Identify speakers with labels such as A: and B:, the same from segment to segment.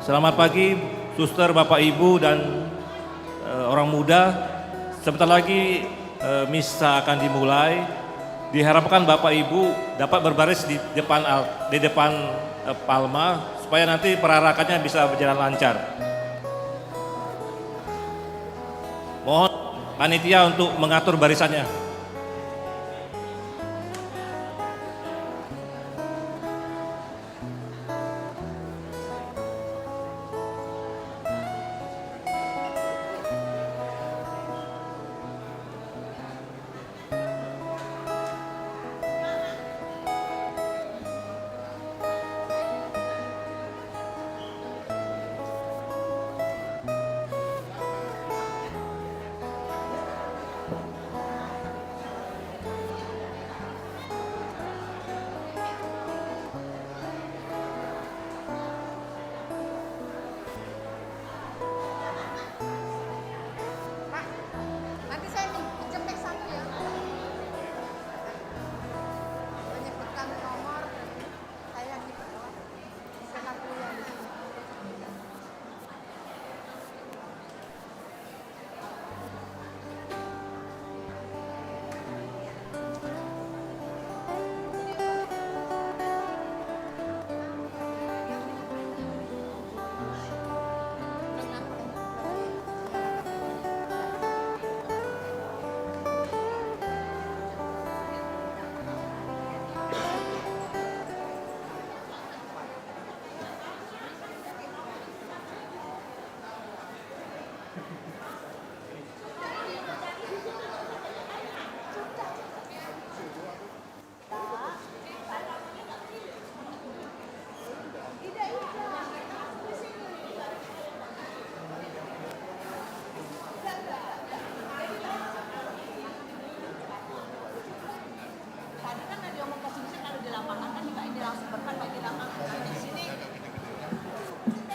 A: Selamat pagi, suster, bapak, ibu, dan orang muda. Sebentar lagi misa akan dimulai. Diharapkan bapak ibu dapat berbaris di depan palma supaya nanti perarakannya bisa berjalan lancar. Mohon panitia untuk mengatur barisannya.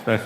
A: Tes.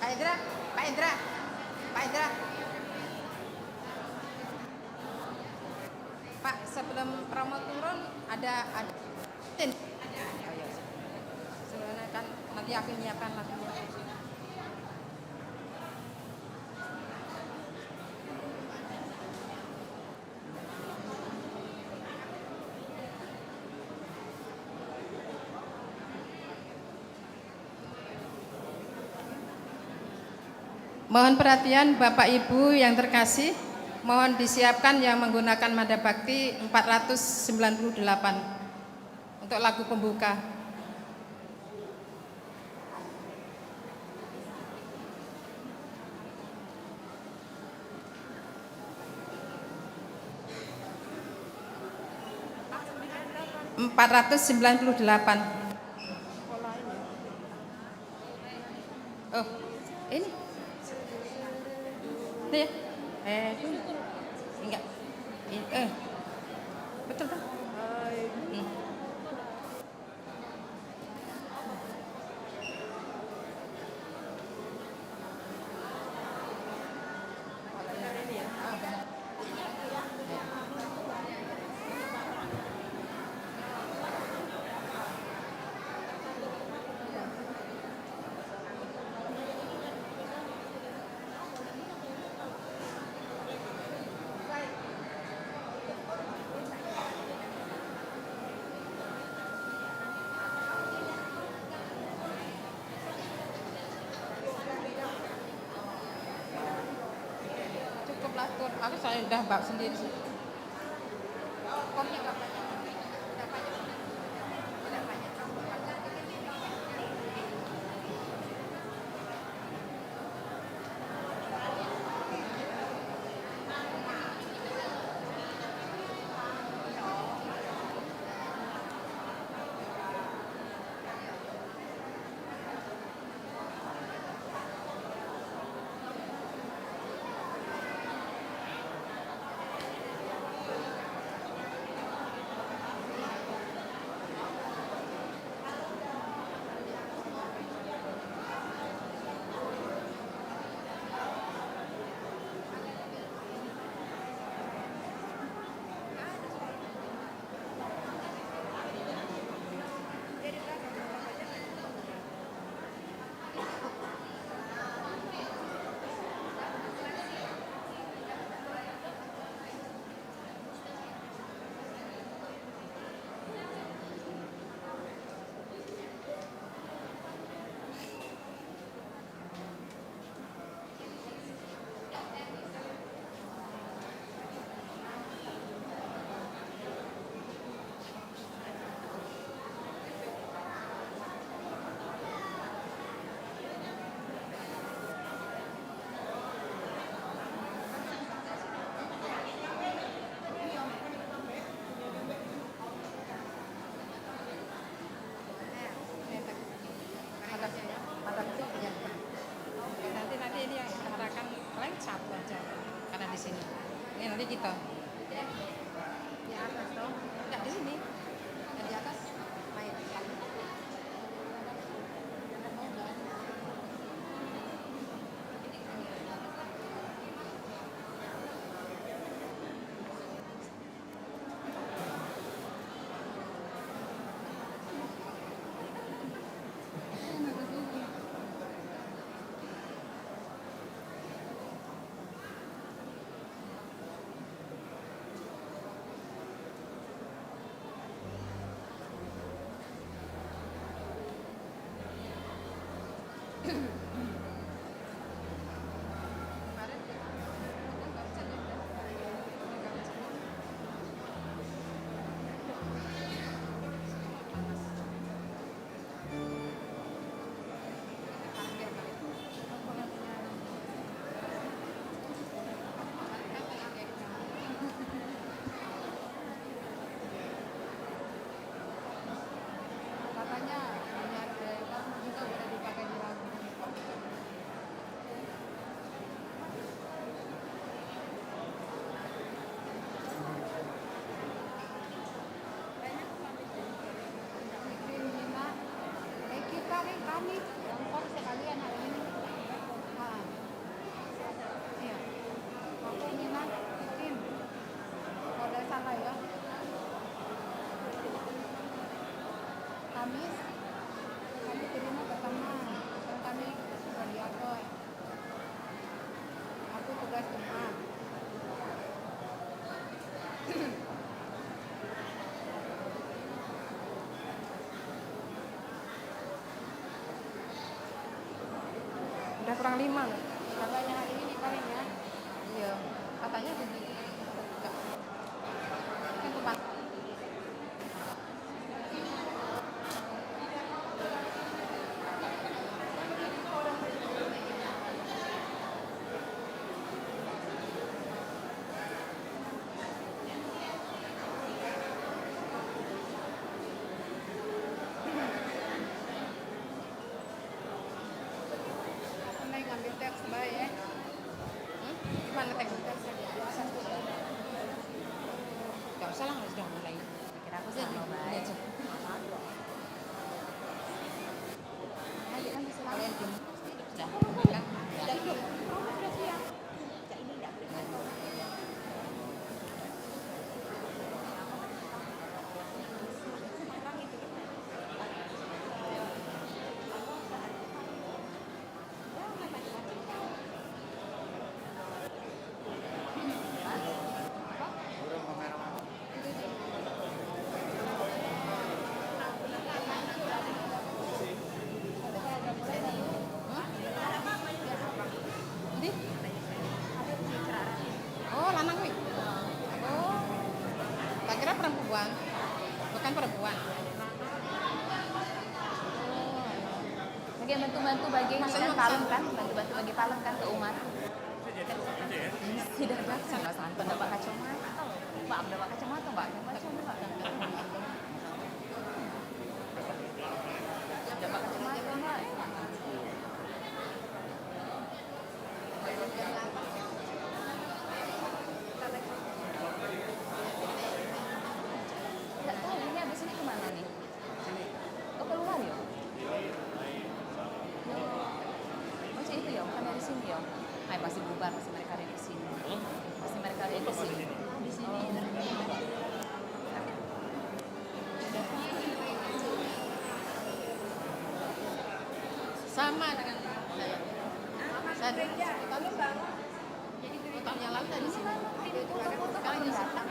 B: Pak Indra, Pak Indra, Pak Indra. Pak, sebelum promo turun ada tin. Sebenarnya kan nanti aku nyiapkan lagi. Mohon perhatian Bapak Ibu yang terkasih, mohon disiapkan yang menggunakan Mada Bakti 498 untuk lagu pembuka. (498) Oh, ini. Itu ya? Enggak. Betul kan? Cukup lah, aku saya udah bawa sendiri sih. Komnya nggak banyak. Udah banyak. Udah banyak. Nanti ini yang arahkan lain satu aja karena di sini. Ini nanti kita di atas toh, tidak di sini, yang di atas main. Kemarin kita baru saja udah pegang semua. Panas. Panggil kali. Katanya minyak dewar juga boleh dipakai di rambut. Kita nih kami nonton sekalian hari ini. Ah, iya. Aku Nina bikin. Kalau ada salah ya. Kamis kami terima pertama dan kami radiator. Aku tugas Jumat. Udah kurang 5 loh. Katanya hari ini paling ya. Iya. Katanya begitu. Enggak. Kan tempat. Mulai ngambil teks baik ya. Gimana teks teksnya? Gak usah lah, harus udah mulai.
C: Kira aku sama baik.
B: Aja kan bisa kalian tim.
C: Sudah.
B: Udah hidup. Udah siap.
C: Ini enggak boleh.
B: Di? Oh, lanang nih. Oh. Tak kira perempuan. Bukan perempuan.
C: Lagi bantu-bantu bagi ini
B: Maksudnya
C: kan palem kan, bantu-bantu bagi palem kan ke umat. Tidak ada salah santun dapat kacamata. Mbak dapat kacamata, Mbak. Kacamata. Dapat kacamata, Mbak. Enggak tahu ini habis ini kemana nih? Oh, keluar ya? Oh, itu ya, kan dari sini ya. Ay, pasti bubar, pasti mereka ada di sini. Pasti mereka ada di sini. Di sini.
B: Sama dengan saya. Saya kalau tahun yang lalu dari sini. Sekarang di sana.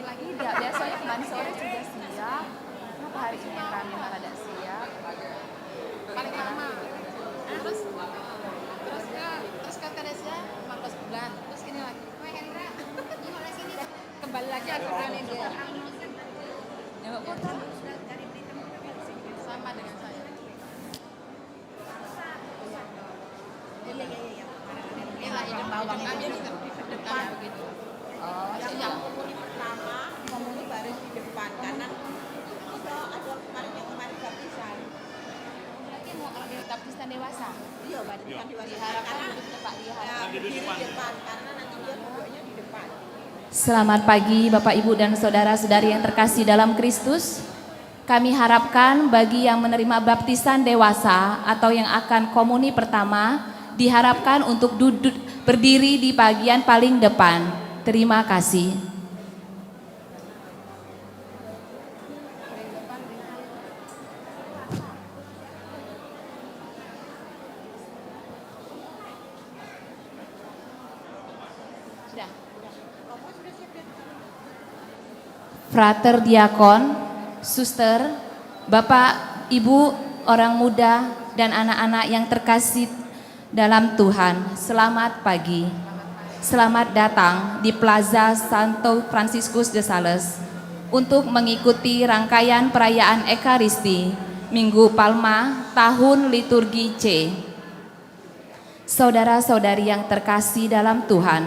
B: Lagi
C: Tidak, biasanya kemarin sore sudah siap. Kenapa hari ini yang kami pada siap?
B: paling lama. Terus kata Desya 15 bulan. Terus ini lagi. Kembali lagi aku berani dia.
C: Nggak foto.
B: Sama dengan saya. Inilah hidup bawang kami di depan begitu.
C: Oh,
B: Yang
D: pertama komuni baris di depan kanan ada kemarin baptisan.
C: berarti mau kalau di baptisan dewasa.
D: Iya baptisan di depan
C: Diharapkan
D: karena
C: duduk tepat
D: ya,
C: diharapkan.
D: berdiri di depan karena nanti dia duduknya di depan.
C: Selamat pagi Bapak Ibu dan saudara-saudari yang terkasih dalam Kristus. Kami harapkan bagi yang menerima baptisan dewasa atau yang akan komuni pertama diharapkan untuk duduk berdiri di bagian paling depan. Terima kasih. Sudah. Frater Diakon, Suster, Bapak, Ibu orang muda, dan anak-anak yang terkasih dalam Tuhan, selamat pagi. Selamat datang di Plaza Santo Franciscus de Sales untuk mengikuti rangkaian perayaan Ekaristi Minggu Palma tahun liturgi C. Saudara-saudari yang terkasih dalam Tuhan,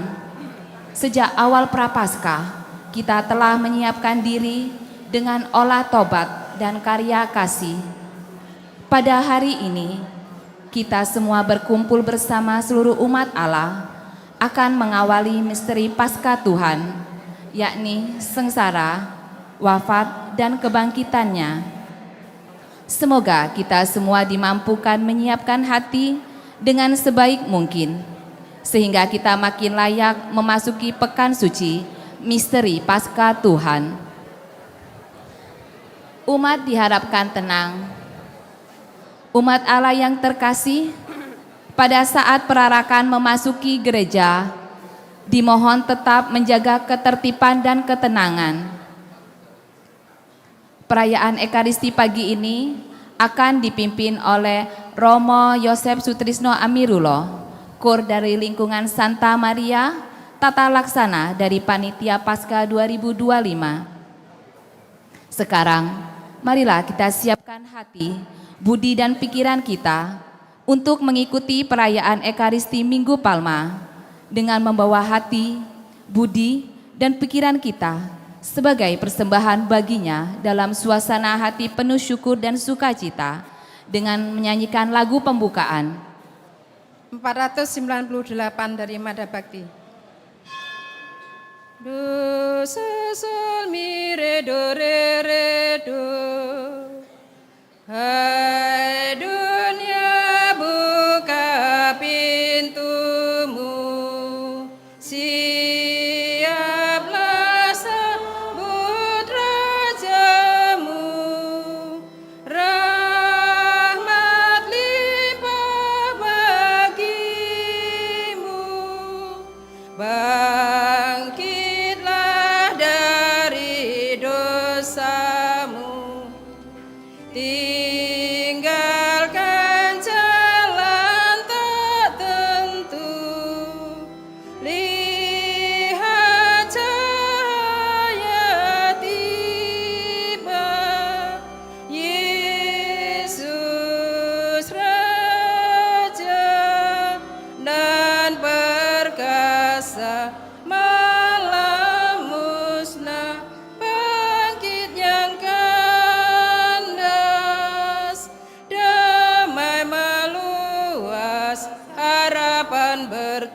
C: sejak awal Prapaskah kita telah menyiapkan diri dengan olah tobat dan karya kasih. Pada hari ini, kita semua berkumpul bersama seluruh umat Allah akan mengawali misteri Paskah Tuhan, yakni sengsara, wafat, dan kebangkitannya. Semoga kita semua dimampukan menyiapkan hati dengan sebaik mungkin, sehingga kita makin layak memasuki pekan suci misteri Paskah Tuhan. Umat diharapkan tenang. Umat Allah yang terkasih, pada saat perarakan memasuki gereja, dimohon tetap menjaga ketertiban dan ketenangan. Perayaan Ekaristi pagi ini akan dipimpin oleh Romo Yosef Sutrisno Amirulo, Kur dari lingkungan Santa Maria, Tata Laksana dari Panitia Paskah 2025. Sekarang, marilah kita siapkan hati, budi dan pikiran kita untuk mengikuti perayaan Ekaristi Minggu Palma dengan membawa hati, budi, dan pikiran kita sebagai persembahan baginya dalam suasana hati penuh syukur dan sukacita dengan menyanyikan lagu pembukaan
B: 498 dari Mada Bakti. Do sol mi re do re re do. Hai dunia buka pintumu, siaplah sambut rajamu, rahmat limpah bagimu. Bangkitlah dari dosamu, tinggalkan jalan tak tentu, lihat cahaya tiba, Yesus Raja dan perkasa. Malam musnah, bangkit yang kandas, damai meluas, harapan bertunas.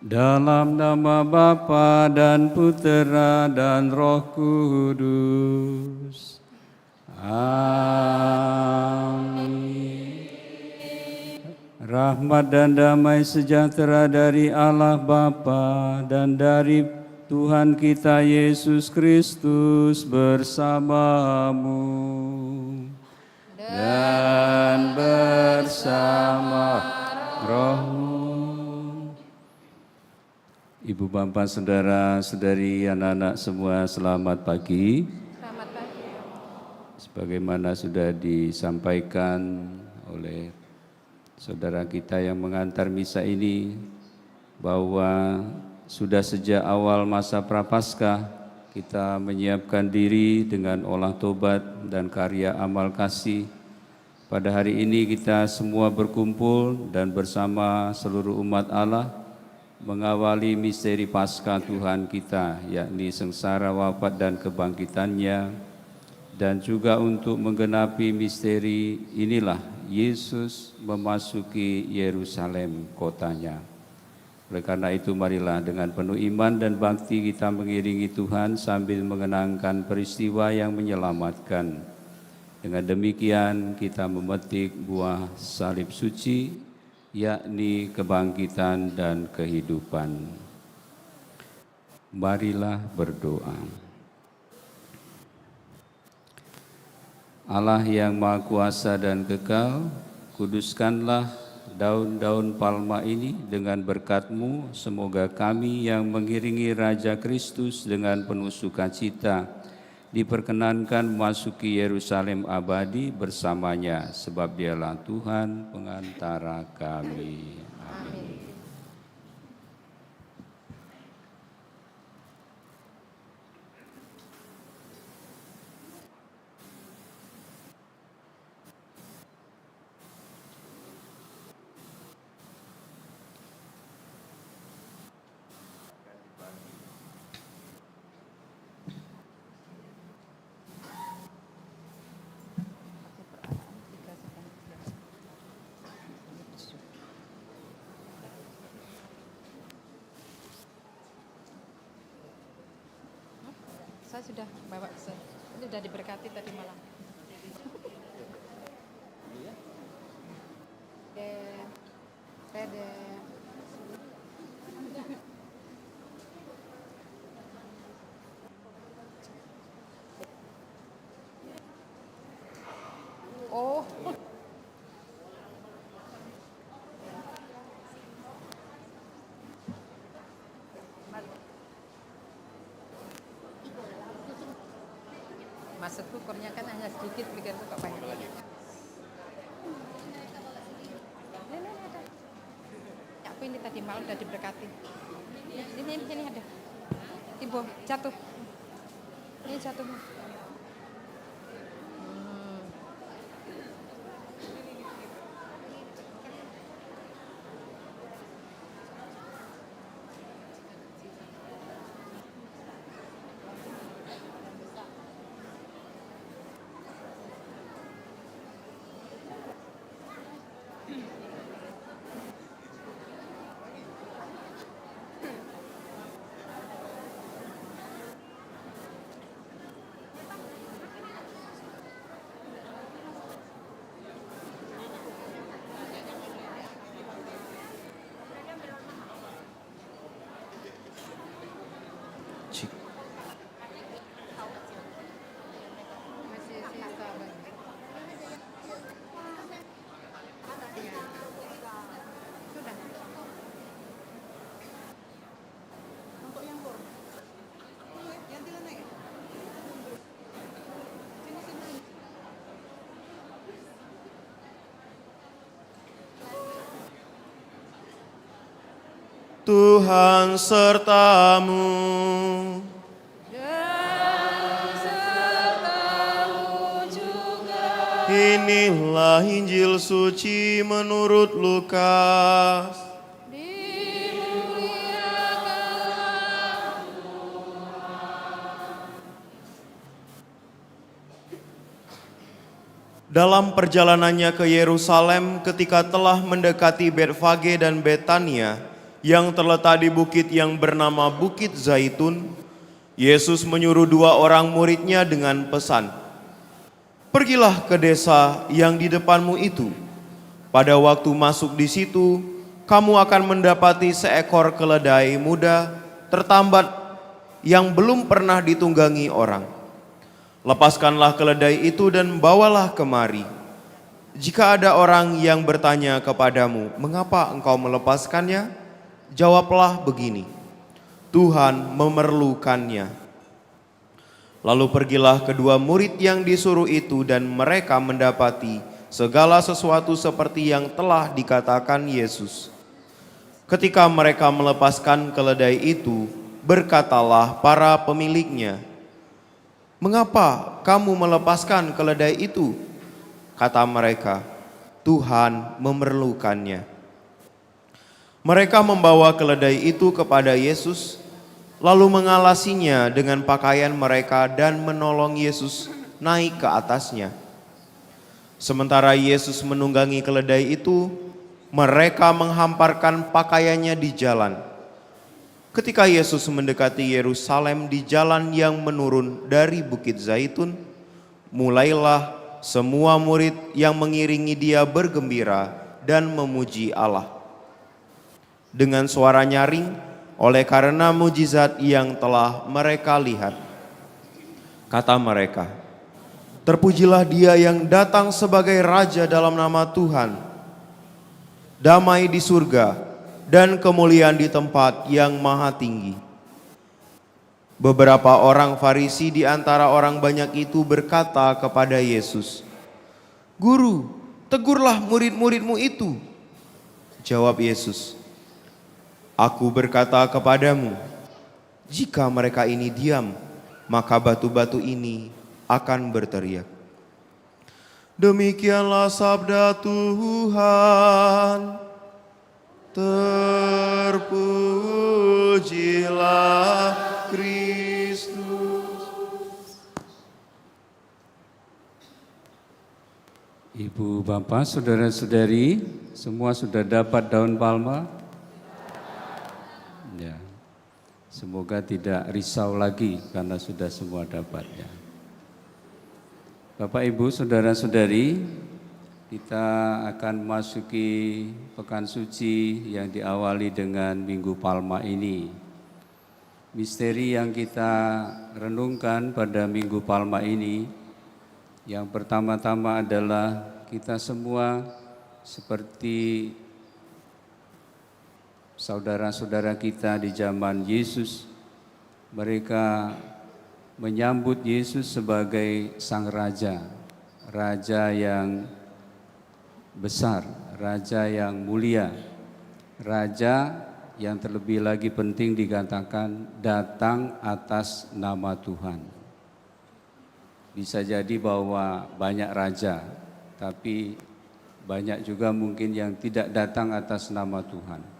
E: Dalam nama Bapa dan Putera dan Roh Kudus. Amin. Rahmat dan damai sejahtera dari Allah Bapa dan dari Tuhan kita Yesus Kristus bersamamu dan bersama rohmu. Ibu, Bapak, Saudara, Saudari, anak-anak semua, selamat pagi.
B: Selamat pagi.
E: Sebagaimana sudah disampaikan oleh saudara kita yang mengantar misa ini, bahwa sudah sejak awal masa Prapaskah kita menyiapkan diri dengan olah tobat dan karya amal kasih. Pada hari ini kita semua berkumpul dan bersama seluruh umat Allah mengawali misteri Paskah Tuhan kita, yakni sengsara, wafat, dan kebangkitannya, dan juga untuk menggenapi misteri inilah Yesus memasuki Yerusalem, kotanya. Oleh karena itu, marilah dengan penuh iman dan bakti kita mengiringi Tuhan sambil mengenangkan peristiwa yang menyelamatkan. Dengan demikian kita memetik buah salib suci, yakni kebangkitan dan kehidupan. Marilah berdoa. Allah yang Maha Kuasa dan Kekal, Kuduskanlah daun-daun palma ini dengan berkat-Mu, semoga kami yang mengiringi Raja Kristus dengan penuh sukacita diperkenankan memasuki Yerusalem abadi bersamanya, sebab Dialah Tuhan pengantara kami. Amin.
B: Saya sudah bawa, sudah diberkati tadi malam. Pede. Oh. Maksudku kurnya kan hanya sedikit, pikirku kok banyak. Ini ada. Aku ini tadi malam udah diberkati. Ini ada. Ibu jatuh. Ini jatuh. Masih sisa banyak. Sudah.
D: Untuk yang bor. Yang tidak naik. Sini.
F: Tuhan sertamu. Inilah Injil suci menurut Lukas. Dalam perjalanannya ke Yerusalem ketika telah mendekati Betfage dan Betania yang terletak di bukit yang bernama Bukit Zaitun, Yesus menyuruh 2 orang muridnya dengan pesan, "Pergilah ke desa yang di depanmu itu. Pada waktu masuk di situ, kamu akan mendapati seekor keledai muda tertambat yang belum pernah ditunggangi orang. Lepaskanlah keledai itu dan bawalah kemari. Jika ada orang yang bertanya kepadamu, 'Mengapa engkau melepaskannya?' Jawablah begini, 'Tuhan memerlukannya.' Lalu pergilah kedua murid yang disuruh itu dan mereka mendapati segala sesuatu seperti yang telah dikatakan Yesus. Ketika mereka melepaskan keledai itu, berkatalah para pemiliknya, 'Mengapa kamu melepaskan keledai itu?' Kata mereka, 'Tuhan memerlukannya.' Mereka membawa keledai itu kepada Yesus, lalu mengalasinya dengan pakaian mereka dan menolong Yesus naik ke atasnya. Sementara Yesus menunggangi keledai itu, mereka menghamparkan pakaiannya di jalan. Ketika Yesus mendekati Yerusalem di jalan yang menurun dari Bukit Zaitun, mulailah semua murid yang mengiringi dia bergembira dan memuji Allah dengan suara nyaring oleh karena mujizat yang telah mereka lihat. Kata mereka, Terpujilah Dia yang datang sebagai Raja dalam nama Tuhan. Damai di surga dan kemuliaan di tempat yang maha tinggi. Beberapa orang Farisi di antara orang banyak itu berkata kepada Yesus, "Guru, tegurlah murid-muridmu itu." Jawab Yesus, "Aku berkata kepadamu, jika mereka ini diam, maka batu-batu ini akan berteriak." Demikianlah sabda Tuhan. Terpujilah Kristus.
E: Ibu, bapak, saudara-saudari, semua sudah dapat daun palma? Ya. Semoga tidak risau lagi karena sudah semua dapat ya. Bapak, Ibu, saudara-saudari, kita akan memasuki pekan suci yang diawali dengan Minggu Palma ini. Misteri yang kita renungkan pada Minggu Palma ini, yang pertama-tama adalah kita semua seperti saudara-saudara kita di zaman Yesus, mereka menyambut Yesus sebagai Sang Raja, Raja yang besar, Raja yang mulia, Raja yang terlebih lagi penting dikatakan datang atas nama Tuhan. Bisa jadi bahwa banyak raja, tapi banyak juga mungkin yang tidak datang atas nama Tuhan.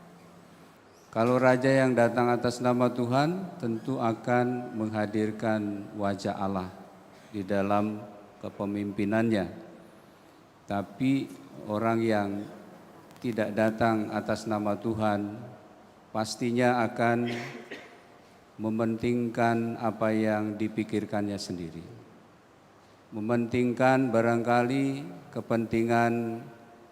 E: Kalau raja yang datang atas nama Tuhan tentu akan menghadirkan wajah Allah di dalam kepemimpinannya. Tapi orang yang tidak datang atas nama Tuhan pastinya akan mementingkan apa yang dipikirkannya sendiri. Mementingkan barangkali kepentingan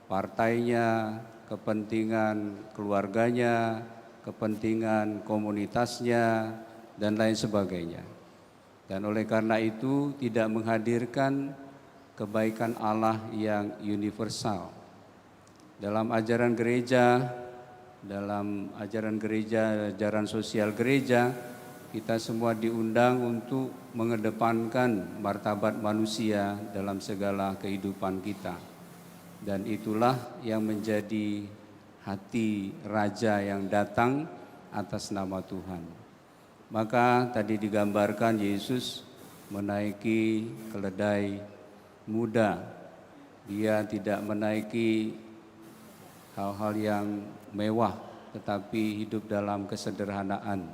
E: partainya, kepentingan keluarganya, kepentingan komunitasnya, dan lain sebagainya. Dan oleh karena itu tidak menghadirkan kebaikan Allah yang universal. Dalam ajaran gereja, ajaran sosial gereja, kita semua diundang untuk mengedepankan martabat manusia dalam segala kehidupan kita. Dan itulah yang menjadi hati raja yang datang atas nama Tuhan. Maka tadi digambarkan Yesus menaiki keledai muda. Dia tidak menaiki hal-hal yang mewah, tetapi hidup dalam kesederhanaan.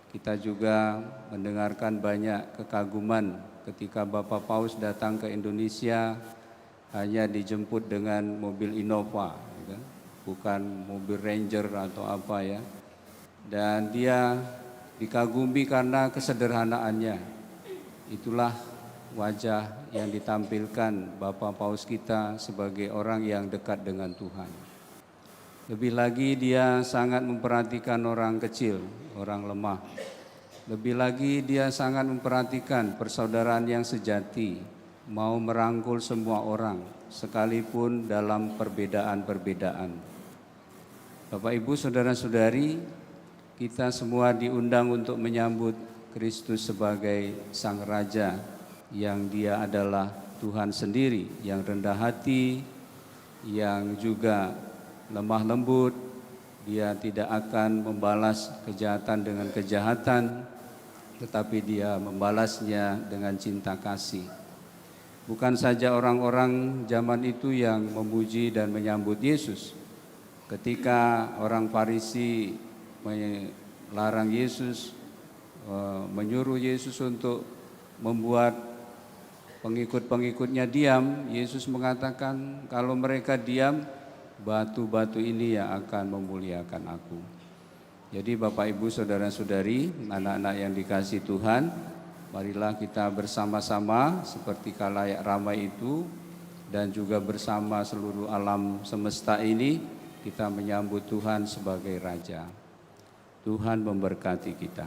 E: Kita juga mendengarkan banyak kekaguman ketika Bapak Paus datang ke Indonesia hanya dijemput dengan mobil Innova, bukan mobil Ranger atau apa ya. Dan dia dikagumi karena kesederhanaannya. Itulah wajah yang ditampilkan Bapak Paus kita sebagai orang yang dekat dengan Tuhan. Lebih lagi dia sangat memperhatikan orang kecil, orang lemah. Lebih lagi dia sangat memperhatikan persaudaraan yang sejati, mau merangkul semua orang, sekalipun dalam perbedaan-perbedaan. Bapak, Ibu, saudara-saudari, kita semua diundang untuk menyambut Kristus sebagai Sang Raja, yang Dia adalah Tuhan sendiri, yang rendah hati, yang juga lemah lembut. Dia tidak akan membalas kejahatan dengan kejahatan, tetapi Dia membalasnya dengan cinta kasih. Bukan saja orang-orang zaman itu yang memuji dan menyambut Yesus. Ketika orang Farisi melarang Yesus, menyuruh Yesus untuk membuat pengikut-pengikutnya diam, Yesus mengatakan, kalau mereka diam, batu-batu ini yang akan memuliakan aku. Jadi Bapak, Ibu, saudara-saudari, anak-anak yang dikasihi Tuhan, marilah kita bersama-sama seperti khalayak ramai itu dan juga bersama seluruh alam semesta ini kita menyambut Tuhan sebagai Raja. Tuhan memberkati kita.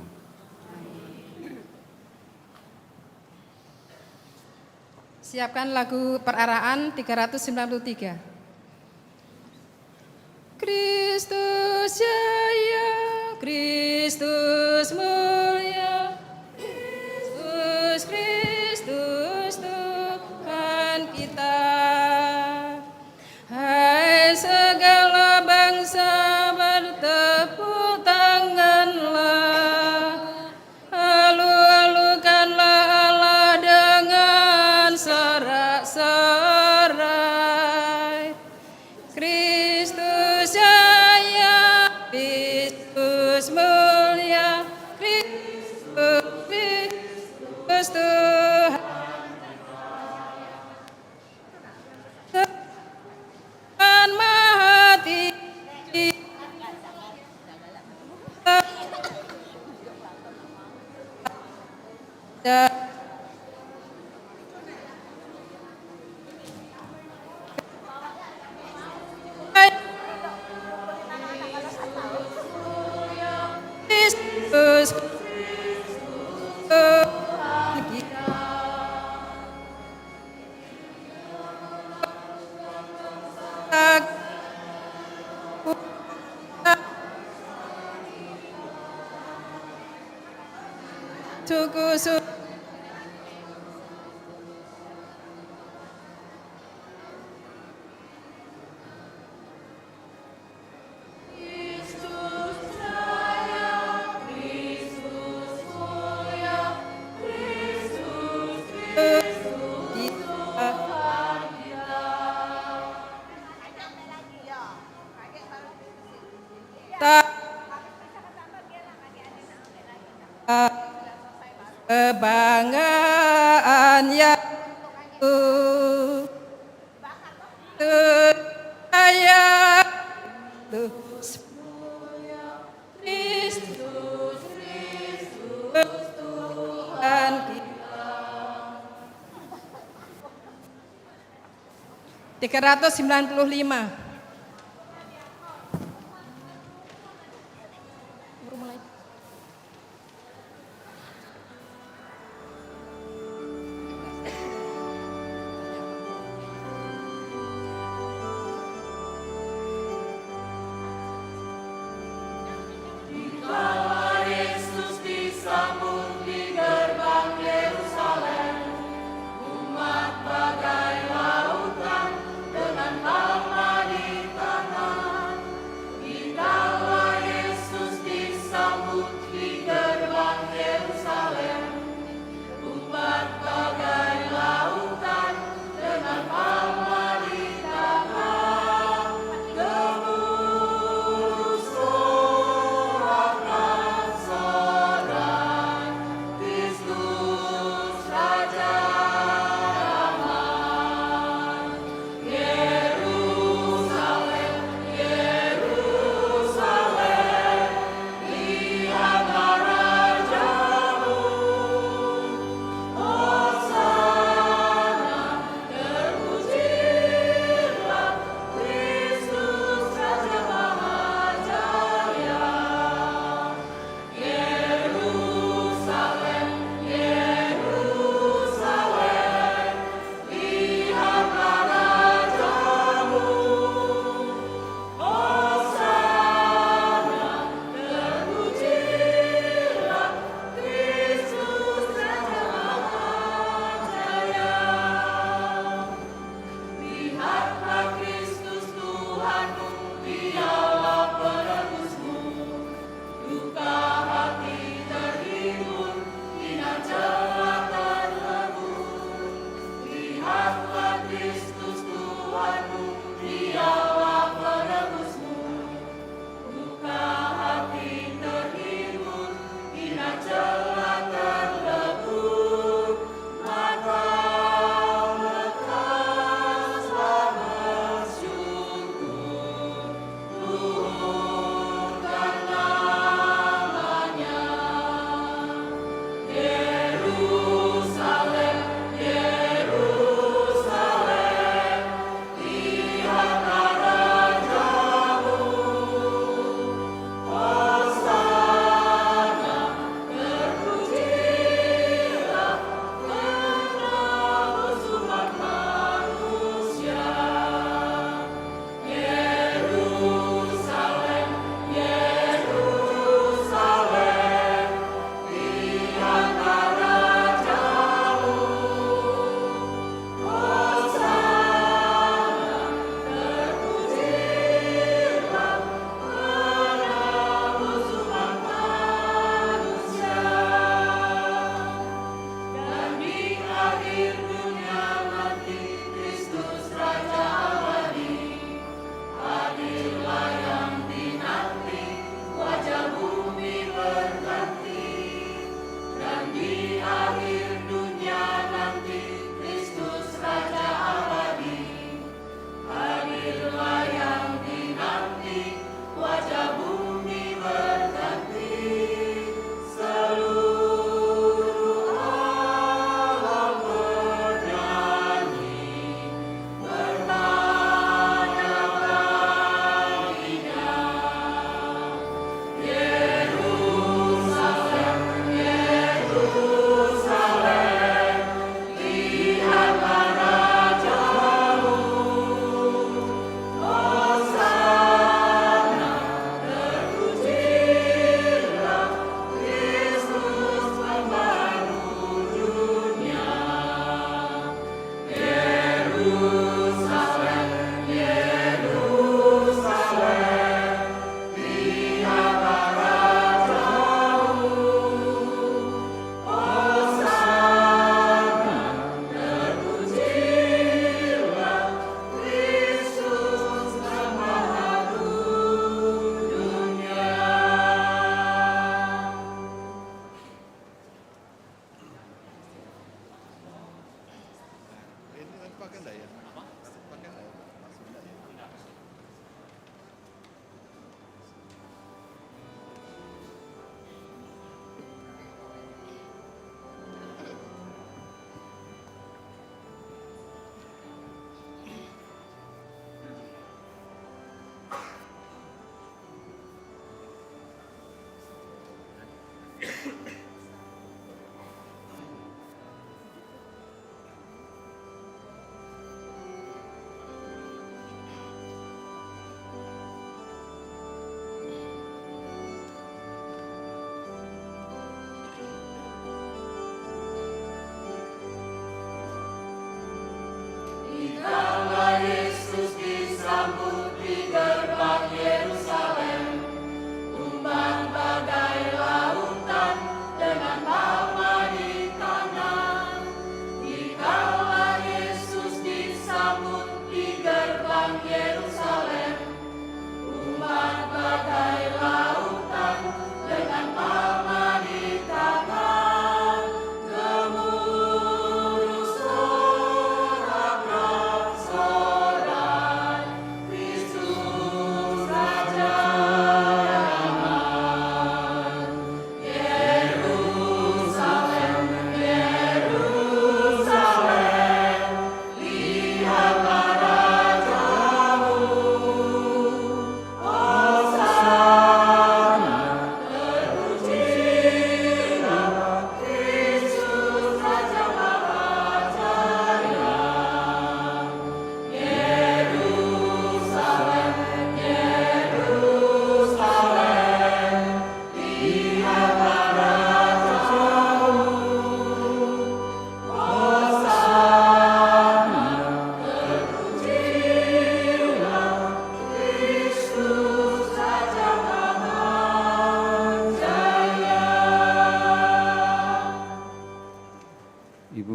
B: Siapkan lagu peraraan 393. Kristus jaya, Kristus mulia, Kristus, Kristus Tuhan kita. Hai segala bangsa bertepuk tanganlah, alu-alukanlah Allah dengan sorak-sorai. Kristus jaya, Kristus mulia, Kristus, Kristus Tuhan. Tuhan Maha Tinggi. Kristus Tukusu kebanggaan yang saya Kristus Tuhan kita. 395.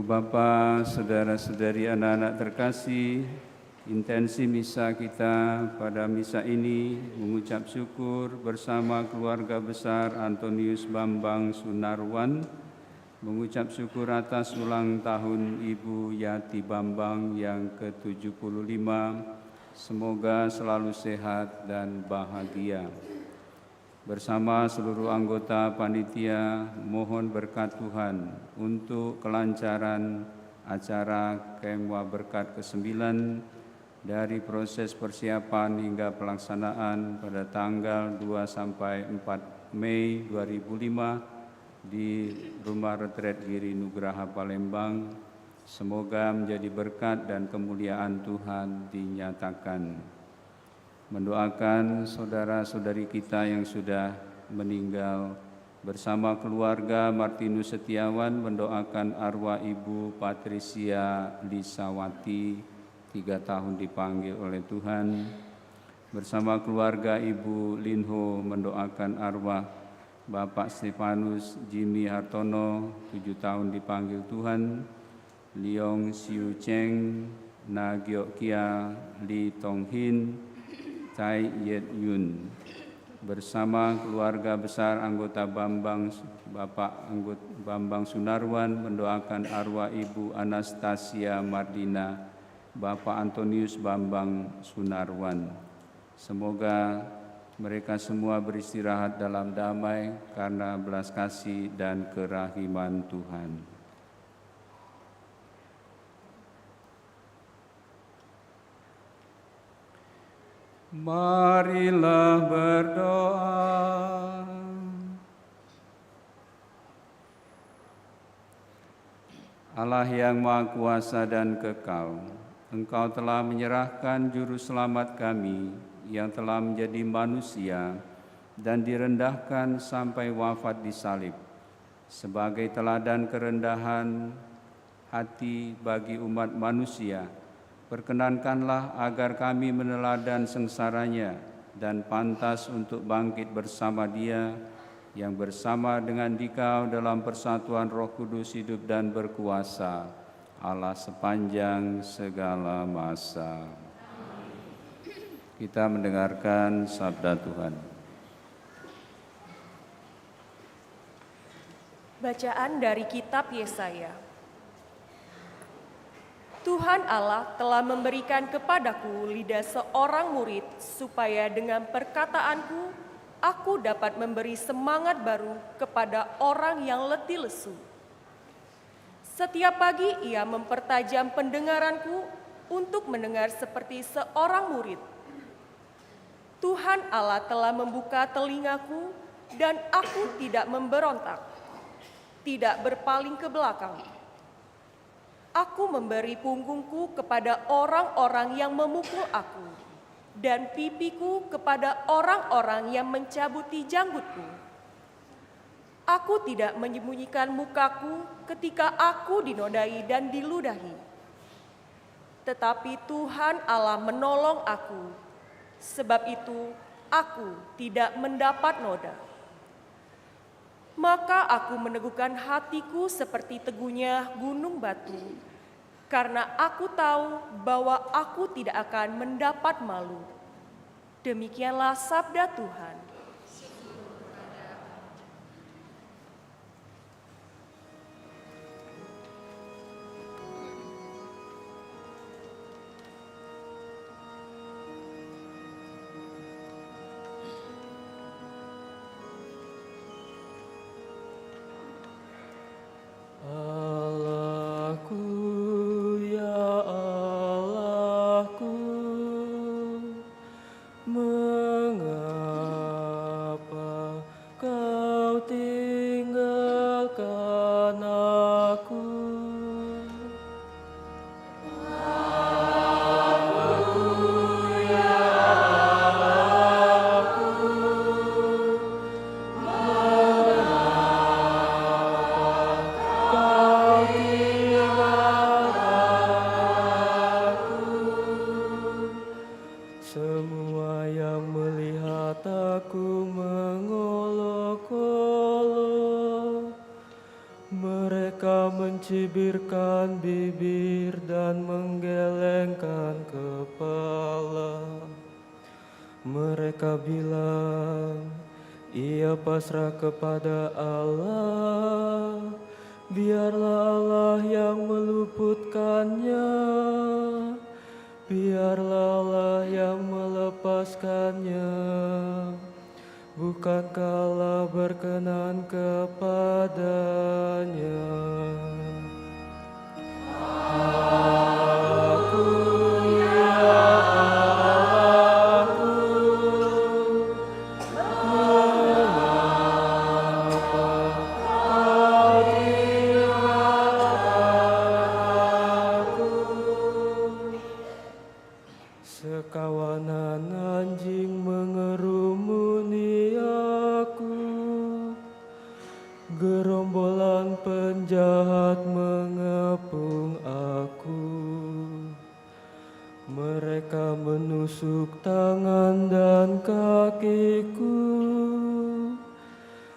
E: Bapak, saudara-saudari, anak-anak terkasih, intensi misa kita pada misa ini mengucap syukur bersama keluarga besar Antonius Bambang Sunarwan, mengucap syukur atas ulang tahun Ibu Yati Bambang yang ke-75, semoga selalu sehat dan bahagia. Bersama seluruh anggota panitia, mohon berkat Tuhan untuk kelancaran acara Kemwa Berkat ke-9 dari proses persiapan hingga pelaksanaan pada tanggal 2 sampai 4 Mei 2005 di Rumah Retret Giri Nugraha Palembang. Semoga menjadi berkat dan kemuliaan Tuhan dinyatakan. Mendoakan saudara-saudari kita yang sudah meninggal bersama keluarga Martinus Setiawan, mendoakan arwah Ibu Patricia Lisawati 3 tahun dipanggil oleh Tuhan. Bersama keluarga Ibu Linho mendoakan arwah Bapak Stefanus Jimmy Hartono 7 tahun dipanggil Tuhan. Leong Siu Cheng, Na Giok Kia, Li Tong Hin, Tai Yet Yun. Bersama keluarga besar anggota Bapak Bambang Sunarwan mendoakan arwah Ibu Anastasia Mardina, Bapak Antonius Bambang Sunarwan. Semoga mereka semua beristirahat dalam damai karena belas kasih dan kerahiman Tuhan. Marilah berdoa. Allah yang Maha Kuasa dan Kekal, Engkau telah menyerahkan Juru Selamat kami yang telah menjadi manusia dan direndahkan sampai wafat di salib sebagai teladan kerendahan hati bagi umat manusia. Perkenankanlah agar kami meneladan sengsaranya dan pantas untuk bangkit bersama Dia yang bersama dengan Dikau dalam persatuan Roh Kudus hidup dan berkuasa, Allah sepanjang segala masa. Kita mendengarkan sabda Tuhan.
G: Bacaan dari kitab Yesaya. Tuhan Allah telah memberikan kepadaku lidah seorang murid, supaya dengan perkataanku aku dapat memberi semangat baru kepada orang yang letih lesu. Setiap pagi ia mempertajam pendengaranku untuk mendengar seperti seorang murid. Tuhan Allah telah membuka telingaku dan aku tidak memberontak, tidak berpaling ke belakang. Aku memberi punggungku kepada orang-orang yang memukul aku, dan pipiku kepada orang-orang yang mencabuti janggutku. Aku tidak menyembunyikan mukaku ketika aku dinodai dan diludahi. tetapi Tuhan Allah menolong aku. Sebab itu aku tidak mendapat noda. Maka aku meneguhkan hatiku seperti teguhnya gunung batu, karena aku tahu bahwa aku tidak akan mendapat malu. Demikianlah sabda Tuhan.
H: Allahku, ya Allahku, mengapa kau tinggalkan aku? Semua yang melihat aku mengolok-olok, mereka mencibirkan bibir dan menggelengkan kepala. Mereka bilang, ia pasrah kepada Allah, biarlah Allah yang meluputkannya. Biarlah Allah yang melepaskannya, bukankah Allah berkenan kepadanya? Aku, ya Allahku, mengapa kau tinggalkan aku? Sekawanan anjing mengerumuni aku, gerombolan penjahat mengepung aku. Mereka menusuk tangan dan kakiku,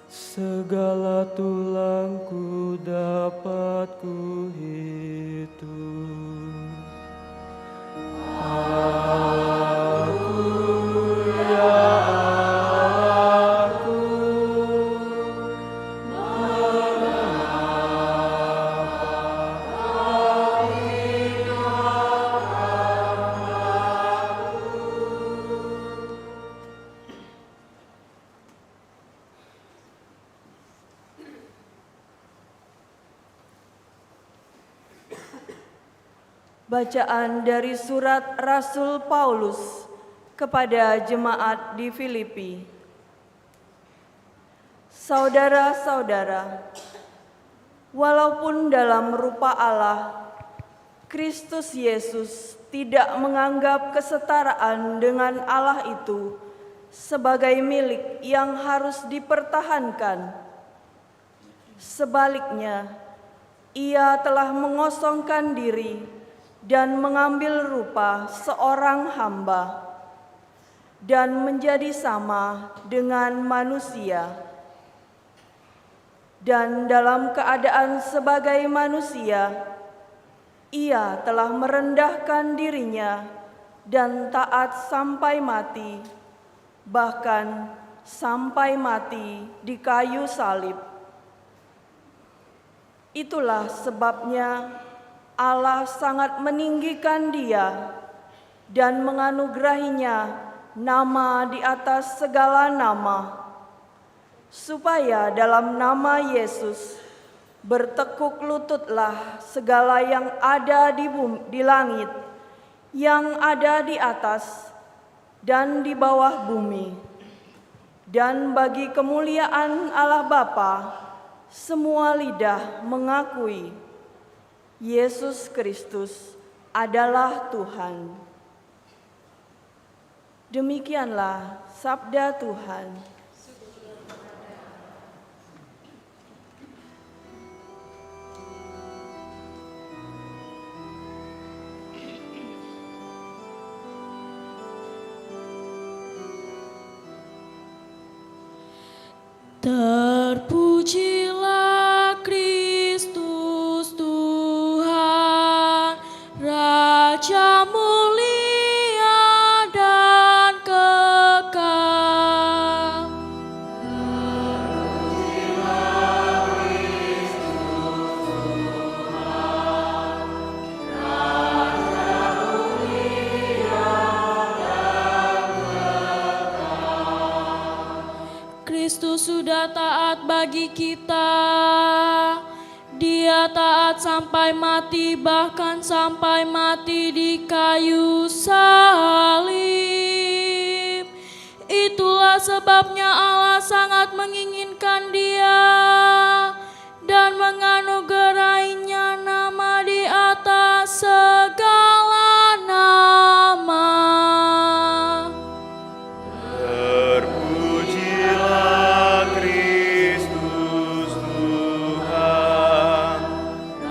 H: segala tulangku dapat kuhitung. Aku, ya Allahku, mengapa kau tinggalkan aku?
I: Bacaan dari surat Rasul Paulus kepada jemaat di Filipi. Saudara-saudara, walaupun dalam rupa Allah, Kristus Yesus tidak menganggap kesetaraan dengan Allah itu sebagai milik yang harus dipertahankan. Sebaliknya, Ia telah mengosongkan diri dan mengambil rupa seorang hamba dan menjadi sama dengan manusia. Dan dalam keadaan sebagai manusia, Ia telah merendahkan dirinya dan taat sampai mati, bahkan sampai mati di kayu salib. Itulah sebabnya Allah sangat meninggikan Dia dan menganugerahinya nama di atas segala nama, supaya dalam nama Yesus bertekuk lututlah segala yang ada di langit, yang ada di atas dan di bawah bumi. Dan bagi kemuliaan Allah Bapa, semua lidah mengakui Yesus Kristus adalah Tuhan. Demikianlah sabda Tuhan.
J: sudah taat bagi kita. Dia taat sampai mati, bahkan sampai mati di kayu salib. Itulah sebabnya Allah sangat menginginkan Dia dan menganugerahinya nama di atas segala nama.
F: Terpujilah Kristus Tuhan,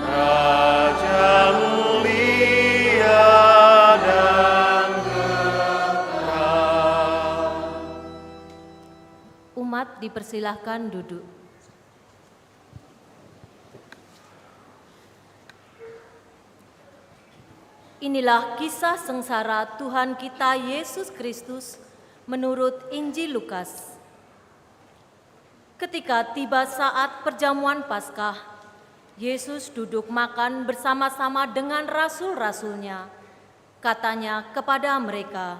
F: Raja mulia dan kekal.
K: Umat dipersilahkan duduk. Inilah kisah sengsara Tuhan kita Yesus Kristus menurut Injil Lukas. Ketika tiba saat perjamuan Paskah, Yesus duduk makan bersama-sama dengan rasul-rasulnya. Katanya kepada mereka,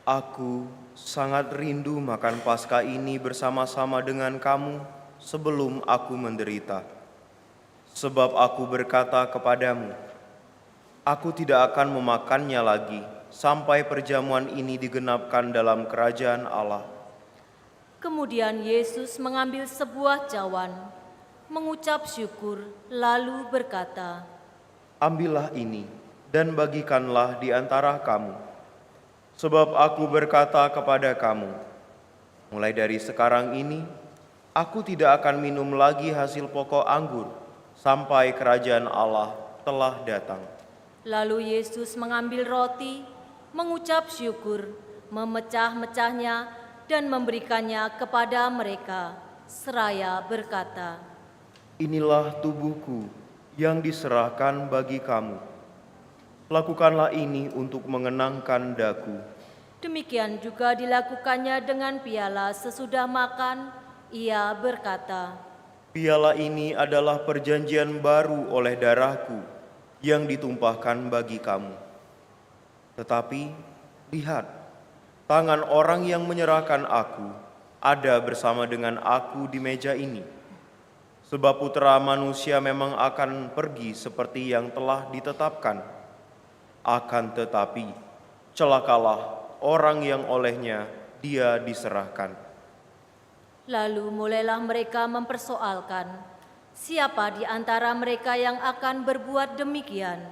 F: Aku sangat rindu makan Paskah ini bersama-sama dengan kamu sebelum aku menderita. Sebab aku berkata kepadamu, aku tidak akan memakannya lagi sampai perjamuan ini digenapkan dalam kerajaan Allah.
K: Kemudian Yesus mengambil sebuah cawan, mengucap syukur, lalu berkata,
F: Ambillah ini dan bagikanlah di antara kamu. Sebab aku berkata kepada kamu, mulai dari sekarang ini, aku tidak akan minum lagi hasil pokok anggur sampai kerajaan Allah telah datang.
K: Lalu Yesus mengambil roti, mengucap syukur, memecah-mecahnya, dan memberikannya kepada mereka, seraya berkata,
F: Inilah tubuhku yang diserahkan bagi kamu. Lakukanlah ini untuk mengenangkan daku.
K: Demikian juga dilakukannya dengan piala sesudah makan. Ia berkata,
F: Piala ini adalah perjanjian baru oleh darahku yang ditumpahkan bagi kamu. Tetapi lihat, tangan orang yang menyerahkan aku ada bersama dengan aku di meja ini. Sebab Putra Manusia memang akan pergi seperti yang telah ditetapkan. Akan tetapi, celakalah orang yang olehnya dia diserahkan.
K: Lalu mulailah mereka mempersoalkan, siapa di antara mereka yang akan berbuat demikian?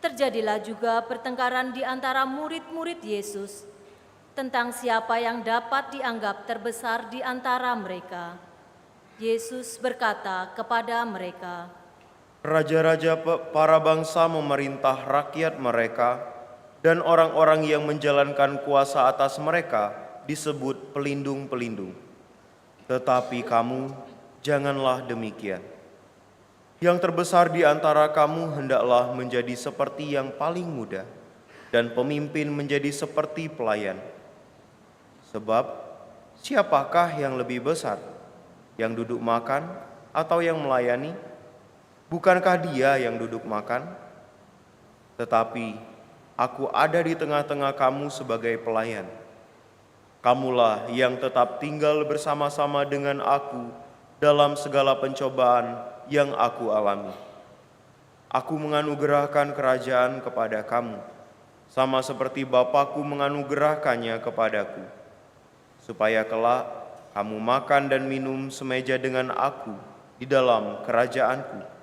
K: Terjadilah juga pertengkaran di antara murid-murid Yesus tentang siapa yang dapat dianggap terbesar di antara mereka. Yesus berkata kepada mereka,
F: Raja-raja para bangsa memerintah rakyat mereka, dan orang-orang yang menjalankan kuasa atas mereka disebut pelindung-pelindung. Tetapi kamu, janganlah demikian. Yang terbesar di antara kamu hendaklah menjadi seperti yang paling muda, dan pemimpin menjadi seperti pelayan. Sebab, siapakah yang lebih besar, yang duduk makan atau yang melayani? Bukankah dia yang duduk makan? Tetapi aku ada di tengah-tengah kamu sebagai pelayan. Kamulah yang tetap tinggal bersama-sama dengan aku dalam segala pencobaan yang aku alami. Aku menganugerahkan kerajaan kepada kamu, sama seperti Bapakku menganugerahkannya kepadaku, supaya kelak kamu makan dan minum semeja dengan aku di dalam kerajaanku.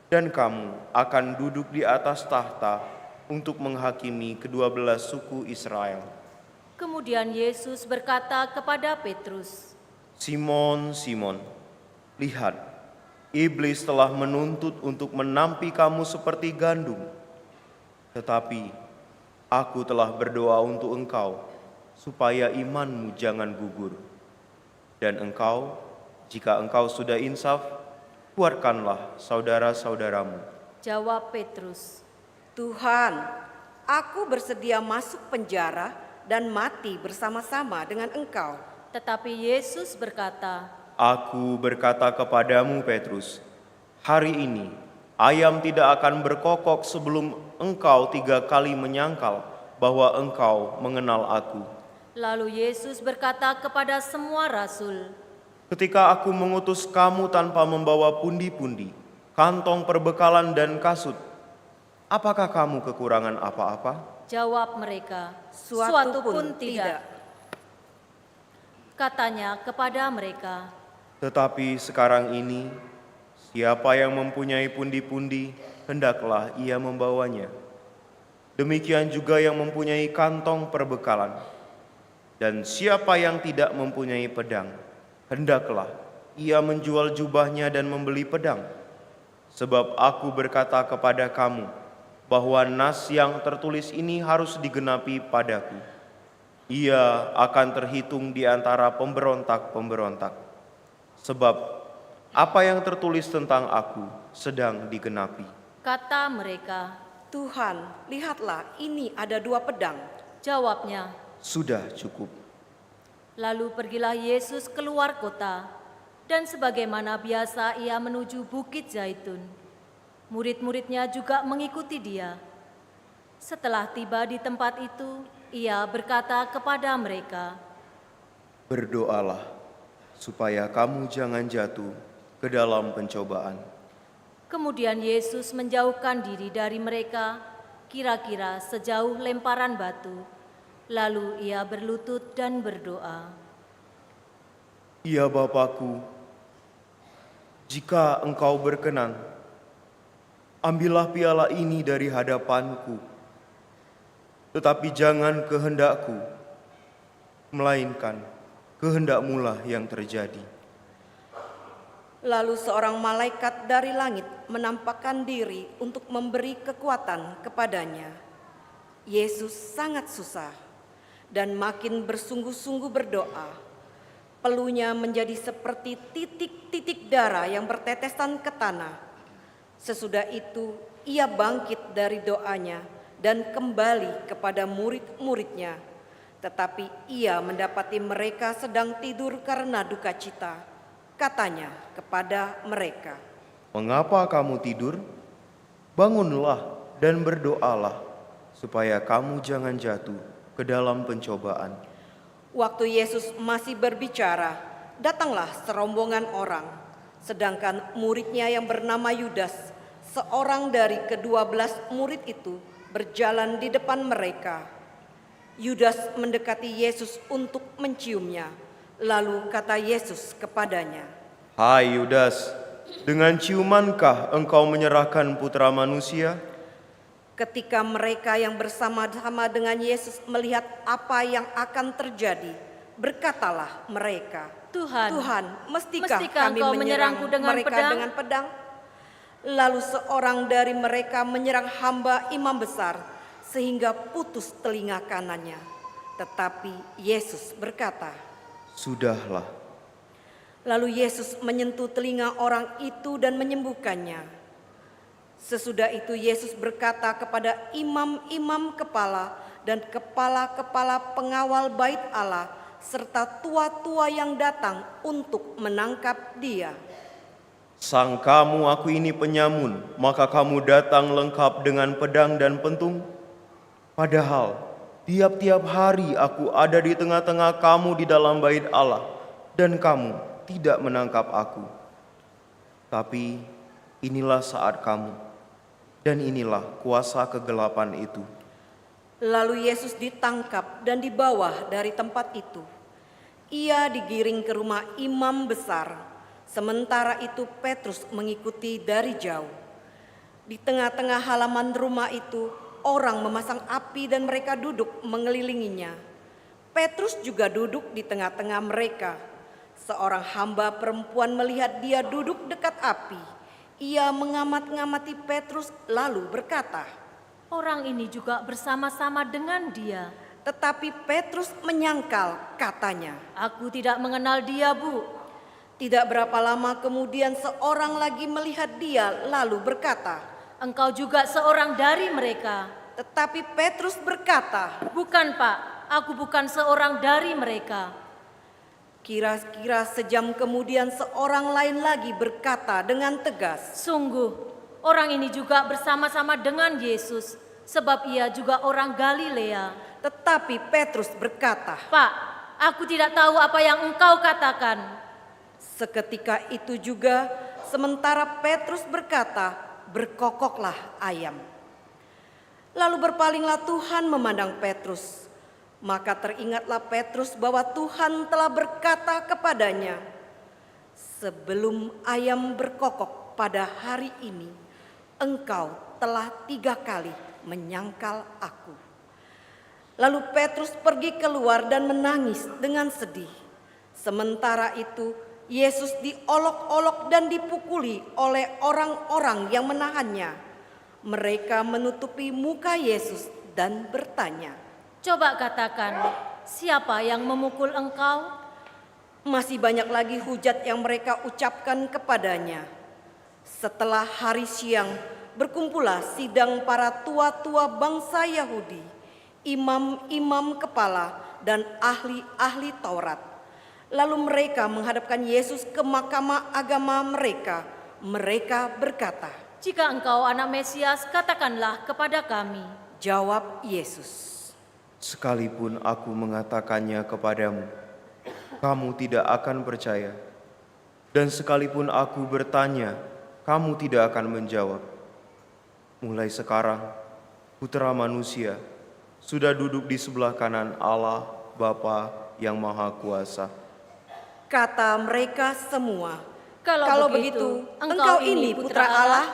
F: Dan kamu akan duduk di atas tahta untuk menghakimi ke-12 suku Israel.
K: kemudian Yesus berkata kepada Petrus,
F: Simon, Simon, lihat, iblis telah menuntut untuk menampi kamu seperti gandum. Tetapi aku telah berdoa untuk engkau, supaya imanmu jangan gugur. Dan engkau, jika engkau sudah insaf, kuatkanlah saudara-saudaramu.
K: Jawab Petrus,
D: Tuhan, aku bersedia masuk penjara dan mati bersama-sama dengan engkau.
K: tetapi Yesus berkata,
F: Aku berkata kepadamu, Petrus, hari ini ayam tidak akan berkokok sebelum engkau 3 kali menyangkal bahwa engkau mengenal aku.
K: Lalu Yesus berkata kepada semua rasul,
F: Ketika aku mengutus kamu tanpa membawa pundi-pundi, kantong perbekalan dan kasut, apakah kamu kekurangan apa-apa?
K: jawab mereka,
D: Suatu
K: pun tidak. Katanya kepada mereka,
F: Tetapi sekarang ini, siapa yang mempunyai pundi-pundi, hendaklah ia membawanya. Demikian juga yang mempunyai kantong perbekalan. Dan siapa yang tidak mempunyai pedang, hendaklah ia menjual jubahnya dan membeli pedang. Sebab aku berkata kepada kamu, bahwa nas yang tertulis ini harus digenapi padaku. Ia akan terhitung di antara pemberontak-pemberontak. Sebab apa yang tertulis tentang aku sedang digenapi.
K: kata mereka,
D: Tuhan, lihatlah ini ada 2 pedang.
K: jawabnya.
F: Sudah cukup.
K: Lalu pergilah Yesus keluar kota, dan sebagaimana biasa ia menuju Bukit Zaitun. Murid-muridnya juga mengikuti dia. Setelah tiba di tempat itu, ia berkata kepada mereka,
F: Berdoalah supaya kamu jangan jatuh ke dalam pencobaan.
K: Kemudian Yesus menjauhkan diri dari mereka, kira-kira sejauh lemparan batu. Lalu ia berlutut dan berdoa.
F: Ya Bapakku, jika Engkau berkenan, ambillah piala ini dari hadapanku. Tetapi jangan kehendakku, melainkan kehendak-Mu lah yang terjadi.
D: Lalu seorang malaikat dari langit menampakkan diri untuk memberi kekuatan kepadanya. Yesus sangat susah dan makin bersungguh-sungguh berdoa. Peluhnya menjadi seperti titik-titik darah yang bertetesan ke tanah. Sesudah itu ia bangkit dari doanya dan kembali kepada murid-muridnya. Tetapi ia mendapati mereka sedang tidur karena duka cita. Katanya kepada mereka,
F: Mengapa kamu tidur? Bangunlah dan berdoalah, supaya kamu jangan jatuh ke dalam pencobaan.
D: Waktu Yesus masih berbicara, datanglah serombongan orang. Sedangkan muridnya yang bernama Yudas, seorang dari ke-12 murid itu, berjalan di depan mereka. Yudas mendekati Yesus untuk menciumnya. Lalu kata Yesus kepadanya,
F: Hai Yudas, dengan ciumankah engkau menyerahkan putra manusia?
D: ketika mereka yang bersama-sama dengan Yesus melihat apa yang akan terjadi, berkatalah mereka,
K: Tuhan,
D: mestikah
K: mestikah
D: kami
K: Engkau
D: menyerang
K: menyerangku dengan
D: mereka
K: pedang?
D: dengan pedang? Lalu seorang dari mereka menyerang hamba imam besar, sehingga putus telinga kanannya. Tetapi Yesus berkata,
F: Sudahlah.
D: Lalu Yesus menyentuh telinga orang itu dan menyembuhkannya. Sesudah itu Yesus berkata kepada imam-imam kepala dan kepala-kepala pengawal bait Allah serta tua-tua yang datang untuk menangkap dia.
F: Sangkamu aku ini penyamun, maka kamu datang lengkap dengan pedang dan pentung? Padahal tiap-tiap hari aku ada di tengah-tengah kamu di dalam bait Allah, dan kamu tidak menangkap aku. Tapi inilah saat kamu, dan inilah kuasa kegelapan itu.
D: Lalu Yesus ditangkap dan dibawa dari tempat itu. Ia digiring ke rumah imam besar. Sementara itu Petrus mengikuti dari jauh. Di tengah-tengah halaman rumah itu, orang memasang api dan mereka duduk mengelilinginya. Petrus juga duduk di tengah-tengah mereka. Seorang hamba perempuan melihat dia duduk dekat api. Ia mengamat-ngamati Petrus lalu berkata,
K: orang ini juga bersama-sama dengan dia.
D: tetapi Petrus menyangkal, katanya,
K: Aku tidak mengenal dia, Bu.
D: Tidak berapa lama kemudian seorang lagi melihat dia lalu berkata,
K: Engkau juga seorang dari mereka.
D: tetapi Petrus berkata,
K: Bukan, Pak, aku bukan seorang dari mereka.
D: Kira-kira sejam kemudian seorang lain lagi berkata dengan tegas,
K: Sungguh, orang ini juga bersama-sama dengan Yesus, sebab ia juga orang Galilea.
D: tetapi Petrus berkata,
K: Pak, aku tidak tahu apa yang engkau katakan.
D: seketika itu juga sementara Petrus berkata, berkokoklah ayam. Lalu berpalinglah Tuhan memandang Petrus. Maka teringatlah Petrus bahwa Tuhan telah berkata kepadanya, sebelum ayam berkokok pada hari ini, engkau telah 3 kali menyangkal aku. Lalu Petrus pergi keluar dan menangis dengan sedih. Sementara itu Yesus diolok-olok dan dipukuli oleh orang-orang yang menahannya. Mereka menutupi muka Yesus dan bertanya,
K: Coba katakan, siapa yang memukul engkau?
D: masih banyak lagi hujat yang mereka ucapkan kepadanya. Setelah hari siang, berkumpullah sidang para tua-tua bangsa Yahudi, imam-imam kepala, dan ahli-ahli Taurat. Lalu mereka menghadapkan Yesus ke mahkamah agama mereka. Mereka berkata,
K: Jika engkau anak Mesias, katakanlah kepada kami.
D: jawab Yesus,
F: Sekalipun aku mengatakannya kepadamu, kamu tidak akan percaya. Dan sekalipun aku bertanya, kamu tidak akan menjawab. Mulai sekarang, Putra Manusia sudah duduk di sebelah kanan Allah Bapa yang Maha Kuasa.
D: kata mereka semua.
K: Kalau
D: begitu, engkau ini putra Allah?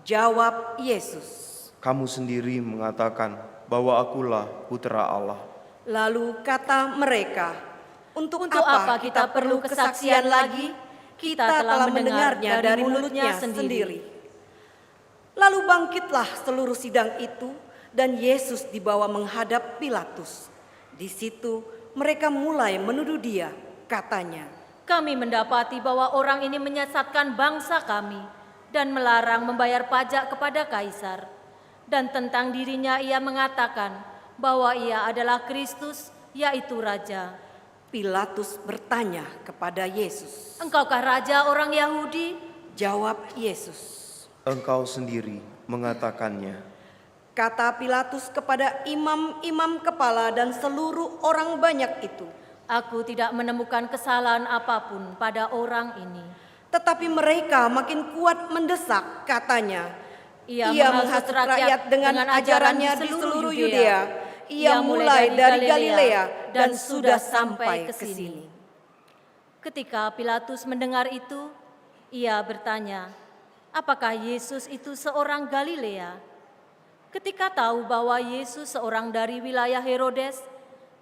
D: Jawab Yesus.
F: Kamu sendiri mengatakan bahwa akulah Putra Allah.
D: Lalu kata mereka, untuk
K: Untuk
D: apa kita perlu kesaksian lagi? Kita telah mendengarnya dari mulutnya sendiri. Lalu bangkitlah seluruh sidang itu dan Yesus dibawa menghadap Pilatus. Di situ mereka mulai menuduh dia, katanya,
K: Kami mendapati bahwa orang ini menyesatkan bangsa kami dan melarang membayar pajak kepada Kaisar. Dan tentang dirinya ia mengatakan bahwa ia adalah Kristus, yaitu Raja.
D: Pilatus bertanya kepada Yesus.
K: Engkaukah Raja orang Yahudi?
D: Jawab Yesus.
F: Engkau sendiri mengatakannya.
D: Kata Pilatus kepada imam-imam kepala dan seluruh orang banyak itu.
K: Aku tidak menemukan kesalahan apapun pada orang ini.
D: Tetapi mereka makin kuat mendesak, katanya.
K: Ia
D: menghasut rakyat dengan ajarannya di seluruh Yudea. Ia mulai dari Galilea dan sudah sampai ke sini.
K: Ketika Pilatus mendengar itu, ia bertanya, apakah Yesus itu seorang Galilea? Ketika tahu bahwa Yesus seorang dari wilayah Herodes,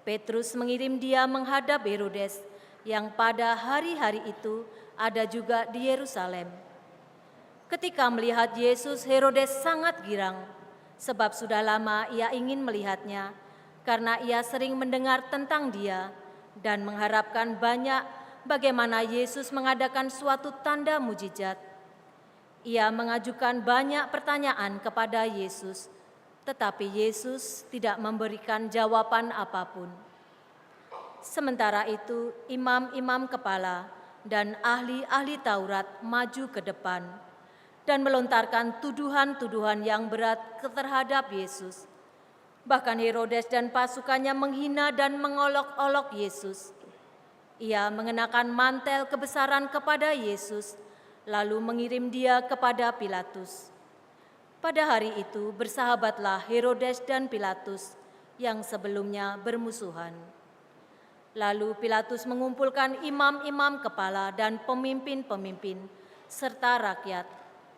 K: Petrus mengirim dia menghadap Herodes, yang pada hari-hari itu ada juga di Yerusalem. Ketika melihat Yesus, Herodes sangat girang, sebab sudah lama ia ingin melihatnya, karena ia sering mendengar tentang dia dan mengharapkan banyak bagaimana Yesus mengadakan suatu tanda mujizat. Ia mengajukan banyak pertanyaan kepada Yesus, tetapi Yesus tidak memberikan jawaban apapun. Sementara itu, imam-imam kepala dan ahli-ahli Taurat maju ke depan dan melontarkan tuduhan-tuduhan yang berat terhadap Yesus. Bahkan Herodes dan pasukannya menghina dan mengolok-olok Yesus. Ia mengenakan mantel kebesaran kepada Yesus, lalu mengirim dia kepada Pilatus. Pada hari itu bersahabatlah Herodes dan Pilatus yang sebelumnya bermusuhan. Lalu Pilatus mengumpulkan imam-imam kepala dan pemimpin-pemimpin serta rakyat.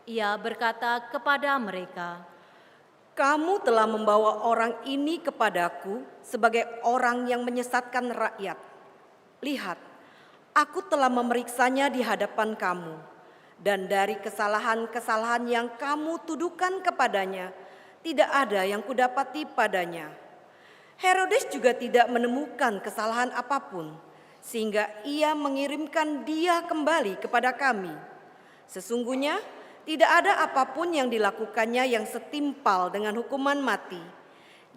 K: Ia berkata kepada mereka,
D: Kamu telah membawa orang ini kepadaku sebagai orang yang menyesatkan rakyat. Lihat, aku telah memeriksanya di hadapan kamu. Dan dari kesalahan-kesalahan yang kamu tuduhkan kepadanya, tidak ada yang kudapati padanya. Herodes juga tidak menemukan kesalahan apapun, sehingga ia mengirimkan dia kembali kepada kami. Sesungguhnya tidak ada apapun yang dilakukannya yang setimpal dengan hukuman mati.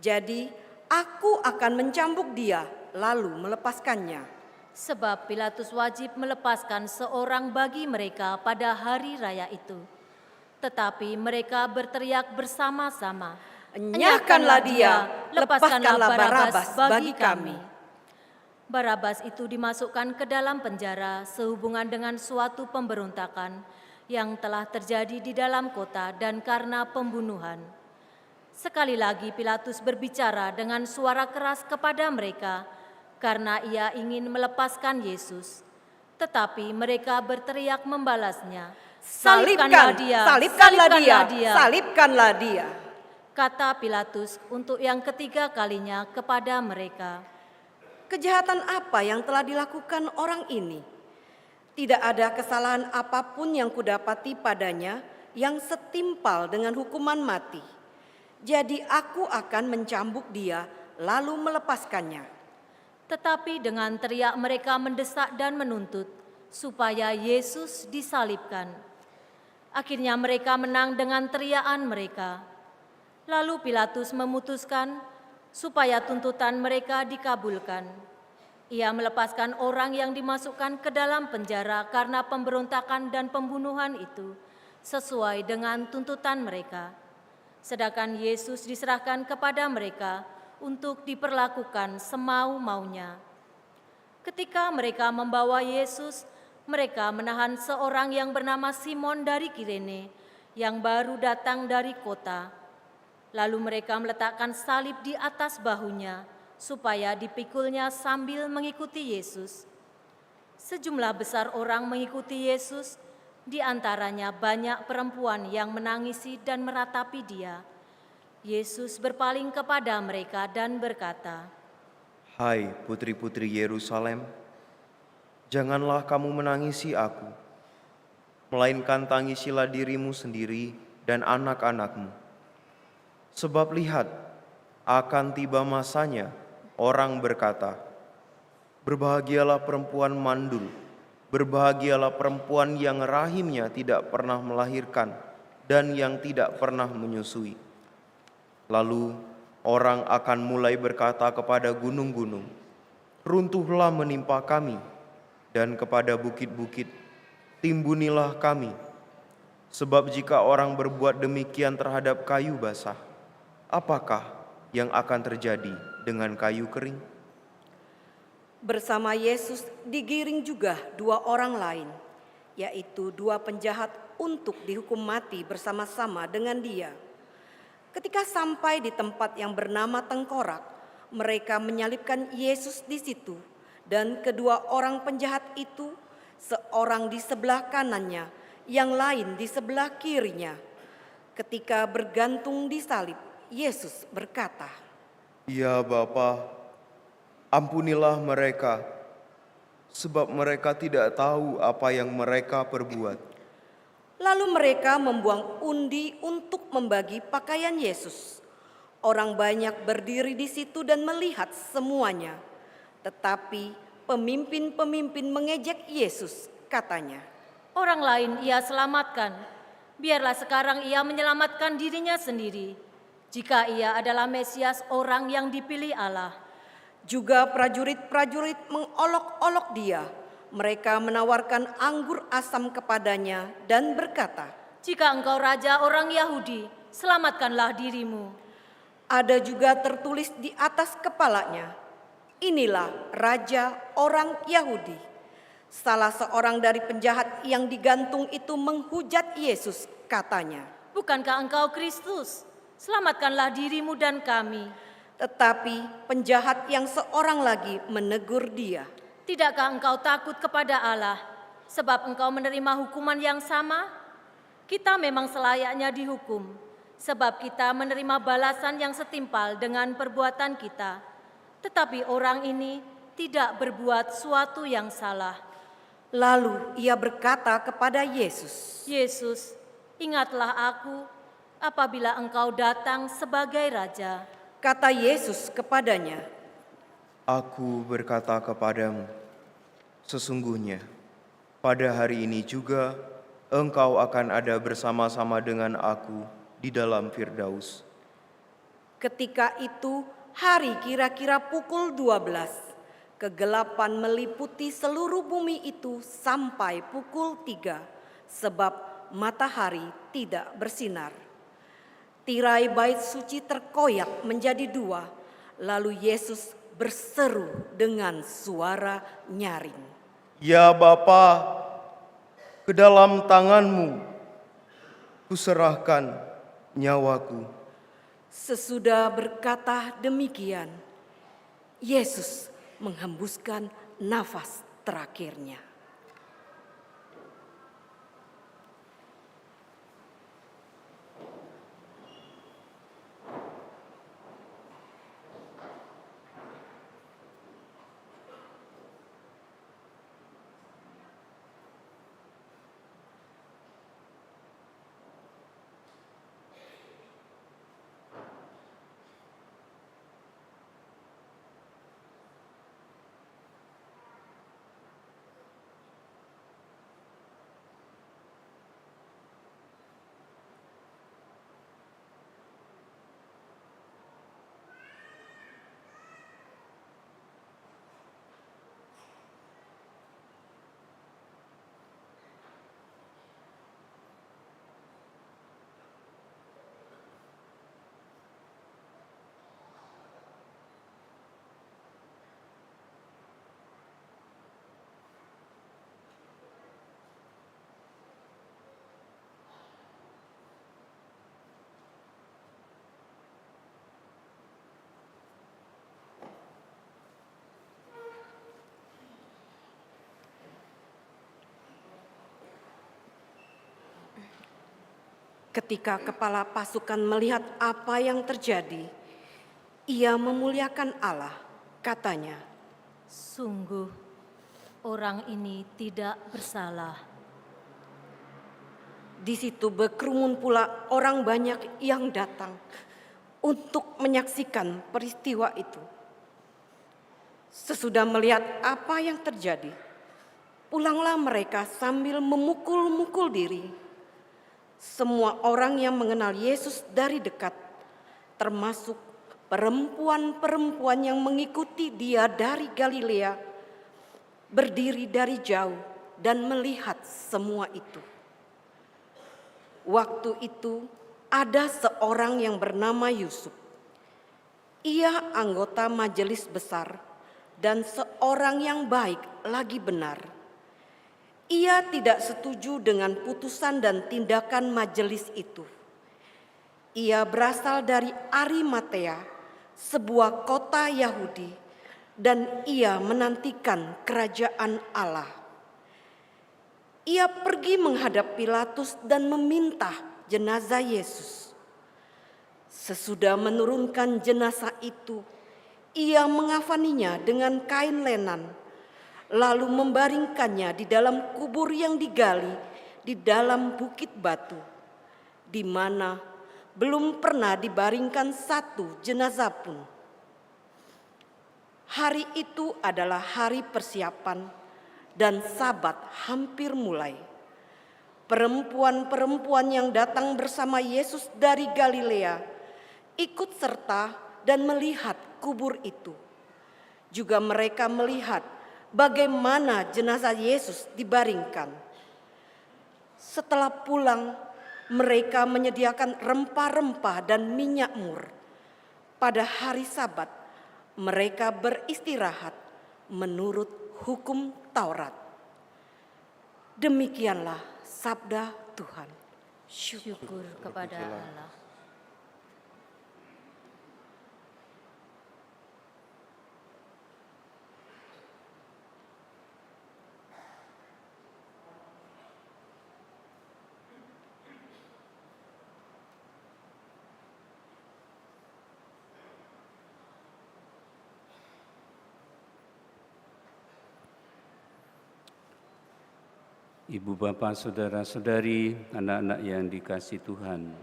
D: Jadi aku akan mencambuk dia lalu melepaskannya.
K: sebab Pilatus wajib melepaskan seorang bagi mereka pada hari raya itu. Tetapi mereka berteriak bersama-sama,
D: Enyahkanlah dia, lepaskanlah Barabas bagi kami.
K: Barabas itu dimasukkan ke dalam penjara sehubungan dengan suatu pemberontakan yang telah terjadi di dalam kota dan karena pembunuhan. Sekali lagi Pilatus berbicara dengan suara keras kepada mereka karena ia ingin melepaskan Yesus. Tetapi mereka berteriak membalasnya, "Salibkanlah dia!
D: Salibkanlah dia! Salibkanlah dia!"
K: Kata Pilatus untuk yang ketiga kalinya kepada mereka.
D: Kejahatan apa yang telah dilakukan orang ini? Tidak ada kesalahan apapun yang kudapati padanya yang setimpal dengan hukuman mati. Jadi aku akan mencambuk dia lalu melepaskannya.
K: Tetapi dengan teriak mereka mendesak dan menuntut supaya Yesus disalibkan. Akhirnya mereka menang dengan teriakan mereka. Lalu Pilatus memutuskan supaya tuntutan mereka dikabulkan. Ia melepaskan orang yang dimasukkan ke dalam penjara karena pemberontakan dan pembunuhan itu sesuai dengan tuntutan mereka. Sedangkan Yesus diserahkan kepada mereka untuk diperlakukan semau-maunya. Ketika mereka membawa Yesus, mereka menahan seorang yang bernama Simon dari Kirene yang baru datang dari kota. Lalu mereka meletakkan salib di atas bahunya supaya dipikulnya sambil mengikuti Yesus. Sejumlah besar orang mengikuti Yesus, di antaranya banyak perempuan yang menangisi dan meratapi dia. Yesus berpaling kepada mereka dan berkata,
F: Hai putri-putri Yerusalem, janganlah kamu menangisi aku, melainkan tangisilah dirimu sendiri dan anak-anakmu. Sebab lihat, akan tiba masanya orang berkata, berbahagialah perempuan mandul, berbahagialah perempuan yang rahimnya tidak pernah melahirkan dan yang tidak pernah menyusui. Lalu orang akan mulai berkata kepada gunung-gunung, runtuhlah menimpa kami, dan kepada bukit-bukit, timbunilah kami. Sebab jika orang berbuat demikian terhadap kayu basah, apakah yang akan terjadi dengan kayu kering?
D: Bersama Yesus digiring juga dua orang lain, yaitu dua penjahat untuk dihukum mati bersama-sama dengan dia. Ketika sampai di tempat yang bernama Tengkorak, mereka menyalibkan Yesus di situ, dan kedua orang penjahat itu, seorang di sebelah kanannya, yang lain di sebelah kirinya. Ketika bergantung di salib, Yesus berkata,
F: Ya Bapa, ampunilah mereka, sebab mereka tidak tahu apa yang mereka perbuat.
D: Lalu mereka membuang undi untuk membagi pakaian Yesus. Orang banyak berdiri di situ dan melihat semuanya. Tetapi pemimpin-pemimpin mengejek Yesus, katanya,
K: orang lain ia selamatkan, biarlah sekarang ia menyelamatkan dirinya sendiri, jika ia adalah Mesias, orang yang dipilih Allah.
D: Juga prajurit-prajurit mengolok-olok dia. Mereka menawarkan anggur asam kepadanya dan berkata,
K: jika engkau raja orang Yahudi, selamatkanlah dirimu.
D: Ada juga tertulis di atas kepalanya, inilah raja orang Yahudi. Salah seorang dari penjahat yang digantung itu menghujat Yesus, katanya,
K: bukankah engkau Kristus? Selamatkanlah dirimu dan kami.
D: Tetapi penjahat yang seorang lagi menegur dia,
K: tidakkah engkau takut kepada Allah, sebab engkau menerima hukuman yang sama? Kita memang selayaknya dihukum, sebab kita menerima balasan yang setimpal dengan perbuatan kita. Tetapi orang ini tidak berbuat suatu yang salah.
D: Lalu ia berkata kepada Yesus,
K: Yesus, ingatlah aku apabila engkau datang sebagai raja.
D: Kata Yesus kepadanya,
F: Aku berkata kepadamu, sesungguhnya pada hari ini juga engkau akan ada bersama-sama dengan aku di dalam Firdaus.
D: Ketika itu hari kira-kira pukul 12, kegelapan meliputi seluruh bumi itu sampai pukul 3, sebab matahari tidak bersinar. tirai bait suci terkoyak menjadi dua, lalu Yesus berseru dengan suara nyaring.
F: Ya Bapa, ke dalam tangan-Mu kuserahkan nyawaku.
D: Sesudah berkata demikian, Yesus menghembuskan nafas terakhirnya. Ketika kepala pasukan melihat apa yang terjadi, ia memuliakan Allah. Katanya,
K: Sungguh, orang ini tidak bersalah.
D: di situ berkerumun pula orang banyak yang datang untuk menyaksikan peristiwa itu. Sesudah melihat apa yang terjadi, pulanglah mereka sambil memukul-mukul diri. Semua orang yang mengenal Yesus dari dekat, termasuk perempuan-perempuan yang mengikuti Dia dari Galilea, berdiri dari jauh dan melihat semua itu. Waktu itu ada seorang yang bernama Yusuf. Ia anggota majelis besar dan seorang yang baik lagi benar. Ia tidak setuju dengan putusan dan tindakan majelis itu. Ia berasal dari Arimatea, sebuah kota Yahudi, dan ia menantikan kerajaan Allah. Ia pergi menghadap Pilatus dan meminta jenazah Yesus. Sesudah menurunkan jenazah itu, ia mengafaninya dengan kain lenan, lalu membaringkannya di dalam kubur yang digali di dalam bukit batu, di mana belum pernah dibaringkan satu jenazah pun. Hari itu adalah hari persiapan dan Sabat hampir mulai. Perempuan-perempuan yang datang bersama Yesus dari Galilea ikut serta dan melihat kubur itu. Juga mereka melihat bagaimana jenazah Yesus dibaringkan. Setelah pulang, mereka menyediakan rempah-rempah dan minyak mur. Pada hari Sabat, mereka beristirahat menurut hukum Taurat. Demikianlah sabda Tuhan.
K: Syukur kepada Allah.
E: Ibu bapak saudara-saudari, anak-anak yang dikasihi Tuhan.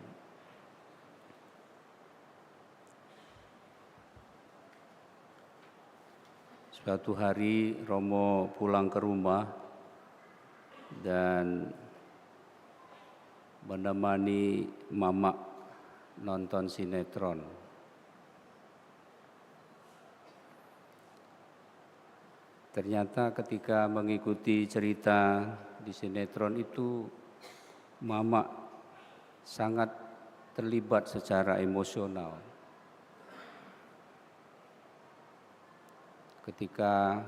E: Suatu hari Romo pulang ke rumah dan menemani Mamak nonton sinetron. Ternyata ketika mengikuti cerita di sinetron itu, Mamak sangat terlibat secara emosional. Ketika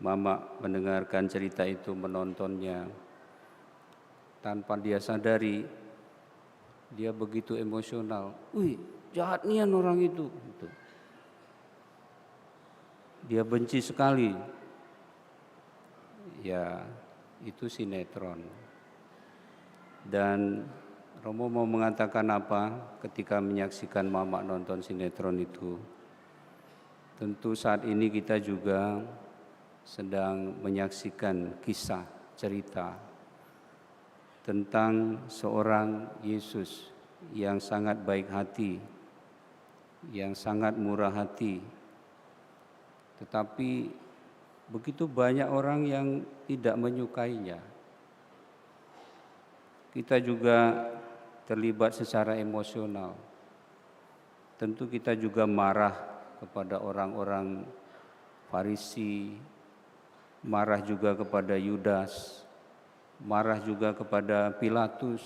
E: Mama mendengarkan cerita itu, menontonnya, tanpa dia sadari, dia begitu emosional. Wih, jahat nian orang itu. Gitu. Dia benci sekali. Ya, itu sinetron. Dan Romo mau mengatakan apa ketika menyaksikan Mama nonton sinetron itu? Tentu saat ini kita juga sedang menyaksikan kisah cerita tentang seorang Yesus yang sangat baik hati, yang sangat murah hati. Tetapi begitu banyak orang yang tidak menyukainya. Kita juga terlibat secara emosional. Tentu kita juga marah kepada orang-orang Farisi, marah juga kepada Yudas, marah juga kepada Pilatus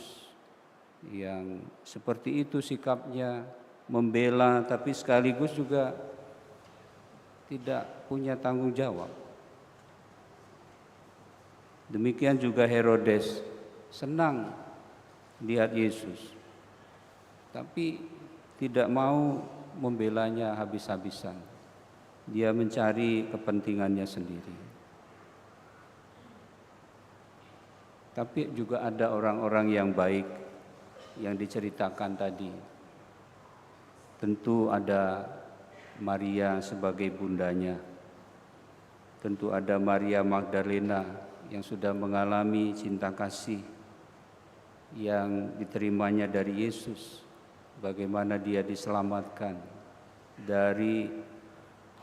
E: yang seperti itu sikapnya, membela tapi sekaligus juga tidak punya tanggung jawab. Demikian juga Herodes, senang lihat Yesus, tapi tidak mau membelanya habis-habisan. Dia mencari kepentingannya sendiri. Tapi juga ada orang-orang yang baik yang diceritakan tadi. Tentu ada Maria sebagai bundanya. Tentu ada Maria Magdalena yang sudah mengalami cinta kasih yang diterimanya dari Yesus. Bagaimana dia diselamatkan dari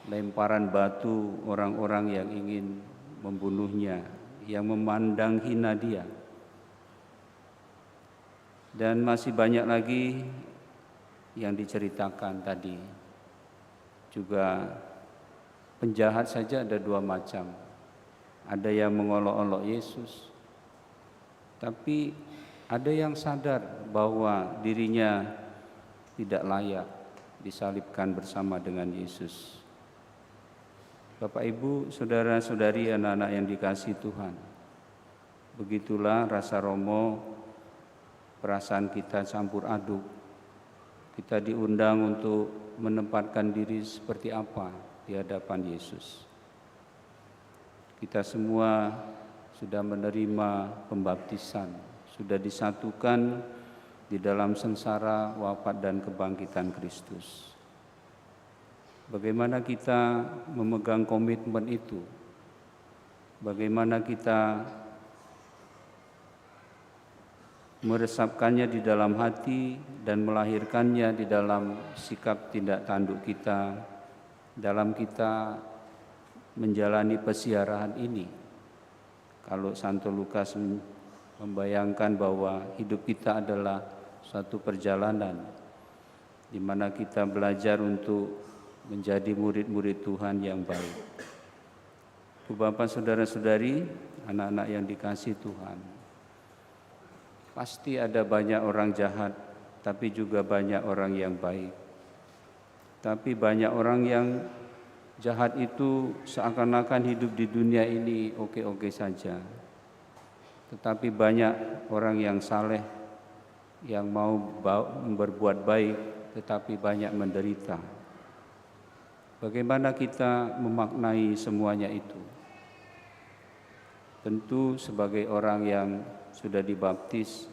E: lemparan batu orang-orang yang ingin membunuhnya, yang memandang hina dia. Dan masih banyak lagi yang diceritakan tadi. Juga penjahat saja ada dua macam. Ada yang mengolok-olok Yesus, tapi ada yang sadar bahwa dirinya tidak layak disalibkan bersama dengan Yesus. Bapak, Ibu, saudara-saudari, anak-anak yang dikasihi Tuhan, begitulah rasa Romo, perasaan kita campur aduk. Kita diundang untuk menempatkan diri seperti apa di hadapan Yesus. Kita semua sudah menerima pembaptisan, sudah disatukan di dalam sengsara, wafat, dan kebangkitan Kristus. Bagaimana kita memegang komitmen itu? Bagaimana kita meresapkannya di dalam hati dan melahirkannya di dalam sikap tindak tanduk kita, dalam kita menjalani pesiarahan ini. Kalau Santo Lukas membayangkan bahwa hidup kita adalah suatu perjalanan di mana kita belajar untuk menjadi murid-murid Tuhan yang baik. Bapak, saudara-saudari, anak-anak yang dikasihi Tuhan, pasti ada banyak orang jahat, tapi juga banyak orang yang baik. Tapi banyak orang yang jahat itu seakan-akan hidup di dunia ini oke-oke saja. Tetapi banyak orang yang saleh, yang mau berbuat baik, tetapi banyak menderita. Bagaimana kita memaknai semuanya itu? Tentu sebagai orang yang sudah dibaptis,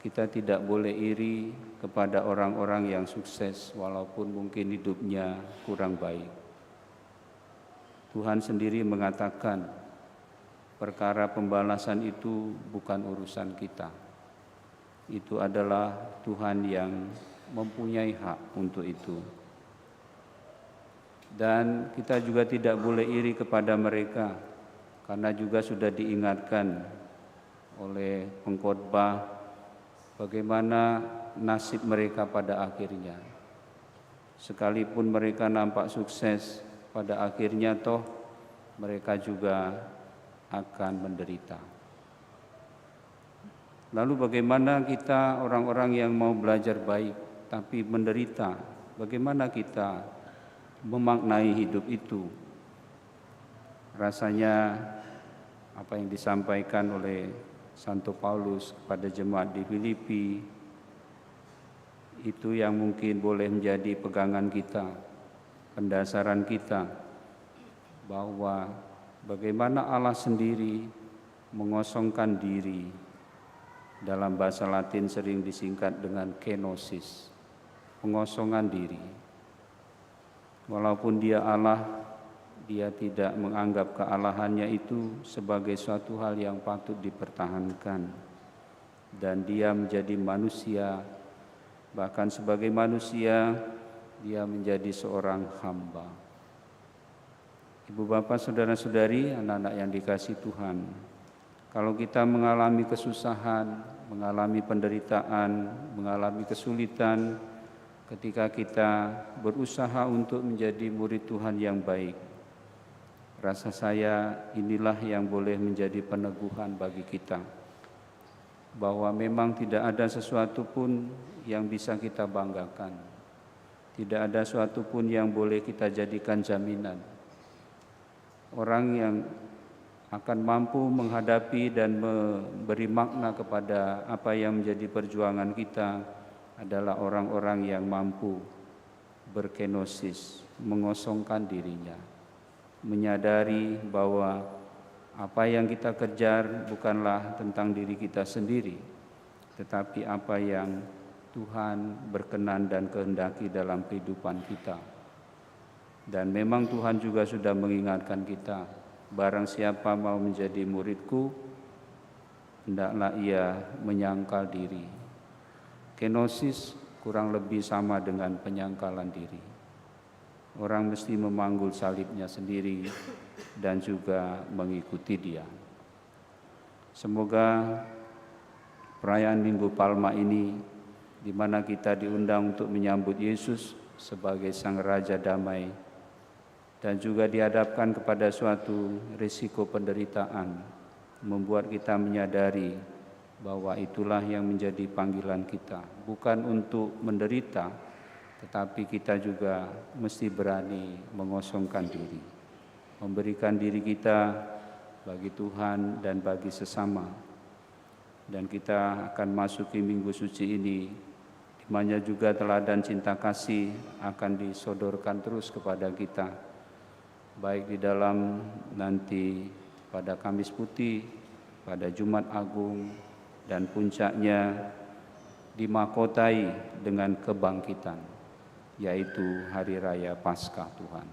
E: kita tidak boleh iri kepada orang-orang yang sukses walaupun mungkin hidupnya kurang baik. Tuhan sendiri mengatakan, perkara pembalasan itu bukan urusan kita. Itu adalah Tuhan yang mempunyai hak untuk itu. Dan kita juga tidak boleh iri kepada mereka, karena juga sudah diingatkan oleh pengkhotbah bagaimana nasib mereka pada akhirnya. Sekalipun mereka nampak sukses, pada akhirnya toh mereka juga akan menderita. Lalu bagaimana kita orang-orang yang mau belajar baik tapi menderita? Bagaimana kita memaknai hidup itu? Rasanya apa yang disampaikan oleh Santo Paulus kepada jemaat di Filipi itu yang mungkin boleh menjadi pegangan kita, pendasaran kita, bahwa bagaimana Allah sendiri mengosongkan diri. Dalam bahasa Latin sering disingkat dengan kenosis, pengosongan diri. Walaupun dia Allah, dia tidak menganggap kealahannya itu sebagai suatu hal yang patut dipertahankan. Dan dia menjadi manusia, bahkan sebagai manusia, dia menjadi seorang hamba. Ibu bapak, saudara-saudari, anak-anak yang dikasihi Tuhan, kalau kita mengalami kesusahan, mengalami penderitaan, mengalami kesulitan, ketika kita berusaha untuk menjadi murid Tuhan yang baik, rasa saya inilah yang boleh menjadi peneguhan bagi kita, bahwa memang tidak ada sesuatu pun yang bisa kita banggakan, tidak ada sesuatu pun yang boleh kita jadikan jaminan. Orang yang akan mampu menghadapi dan memberi makna kepada apa yang menjadi perjuangan kita adalah orang-orang yang mampu berkenosis, mengosongkan dirinya, menyadari bahwa apa yang kita kejar bukanlah tentang diri kita sendiri, tetapi apa yang Tuhan berkenan dan kehendaki dalam kehidupan kita. Dan memang Tuhan juga sudah mengingatkan kita, barang siapa mau menjadi muridku, hendaklah ia menyangkal diri. Kenosis kurang lebih sama dengan penyangkalan diri. Orang mesti memanggul salibnya sendiri dan juga mengikuti dia. Semoga perayaan Minggu Palma ini, di mana kita diundang untuk menyambut Yesus sebagai Sang Raja Damai, dan juga dihadapkan kepada suatu risiko penderitaan, membuat kita menyadari bahwa itulah yang menjadi panggilan kita, bukan untuk menderita, tetapi kita juga mesti berani mengosongkan diri, memberikan diri kita bagi Tuhan dan bagi sesama. Dan kita akan masuki Minggu Suci ini, di mana juga teladan cinta kasih akan disodorkan terus kepada kita, baik di dalam nanti pada Kamis Putih, pada Jumat Agung, dan puncaknya dimakotai dengan kebangkitan, yaitu Hari Raya Paskah Tuhan.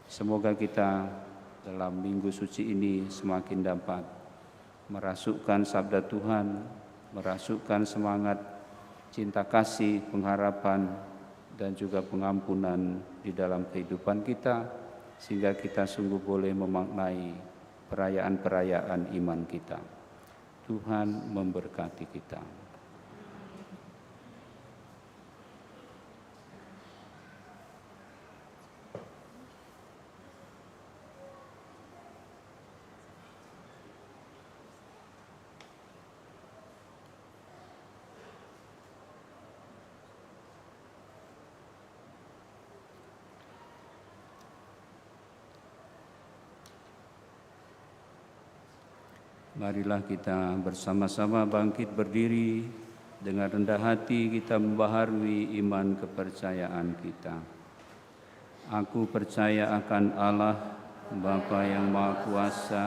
E: Semoga kita dalam Minggu Suci ini semakin dapat merasukkan sabda Tuhan, merasukkan semangat cinta kasih, pengharapan, dan juga pengampunan di dalam kehidupan kita, sehingga kita sungguh boleh memaknai perayaan-perayaan iman kita. Tuhan memberkati kita. Marilah kita bersama-sama bangkit berdiri, dengan rendah hati kita membaharui iman kepercayaan kita. Aku percaya akan Allah, Bapa yang Maha Kuasa,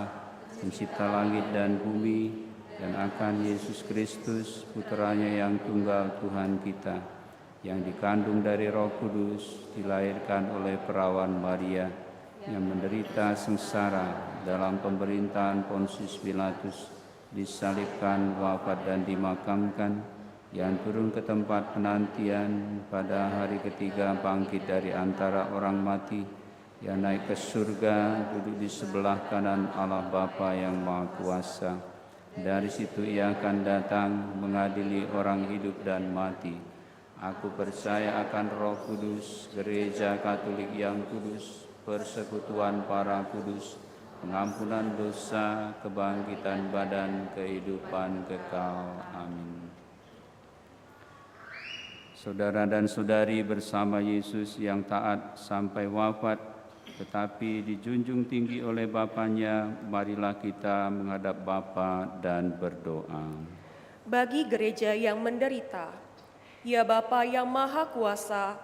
E: Pencipta langit dan bumi, dan akan Yesus Kristus, Putranya yang tunggal Tuhan kita, yang dikandung dari Roh Kudus, dilahirkan oleh perawan Maria, yang menderita sengsara dalam pemerintahan Pontius Pilatus, disalibkan, wafat dan dimakamkan, yang turun ke tempat penantian, pada hari ketiga bangkit dari antara orang mati, yang naik ke surga, duduk di sebelah kanan Allah Bapa yang Maha Kuasa. Dari situ ia akan datang mengadili orang hidup dan mati. Aku percaya akan Roh Kudus, Gereja Katolik yang kudus, persekutuan para kudus, pengampunan dosa, kebangkitan badan, kehidupan kekal. Amin. Saudara dan saudari bersama Yesus yang taat sampai wafat, tetapi dijunjung tinggi oleh Bapanya, marilah kita menghadap Bapa dan berdoa.
G: Bagi gereja yang menderita, ya Bapa yang Maha Kuasa,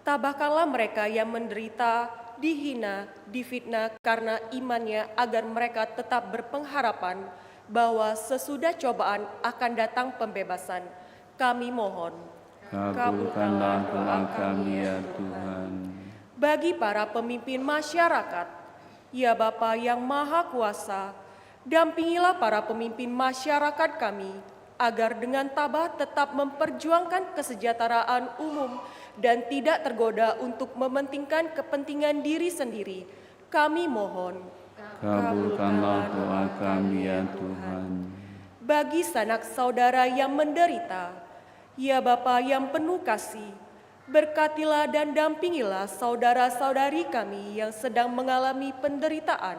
G: tabahkanlah mereka yang menderita, dihina, difitnah karena imannya, agar mereka tetap berpengharapan bahwa sesudah cobaan akan datang pembebasan. Kami mohon,
E: Kabulkanlah doa kami ya Tuhan.
G: bagi para pemimpin masyarakat, ya Bapa yang Maha Kuasa, dampingilah para pemimpin masyarakat kami, agar dengan tabah tetap memperjuangkan kesejahteraan umum dan tidak tergoda untuk mementingkan kepentingan diri sendiri. Kami mohon,
E: Kabulkanlah doa kami ya Tuhan.
G: bagi sanak saudara yang menderita, ya Bapa yang penuh kasih, berkatilah dan dampingilah saudara-saudari kami yang sedang mengalami penderitaan,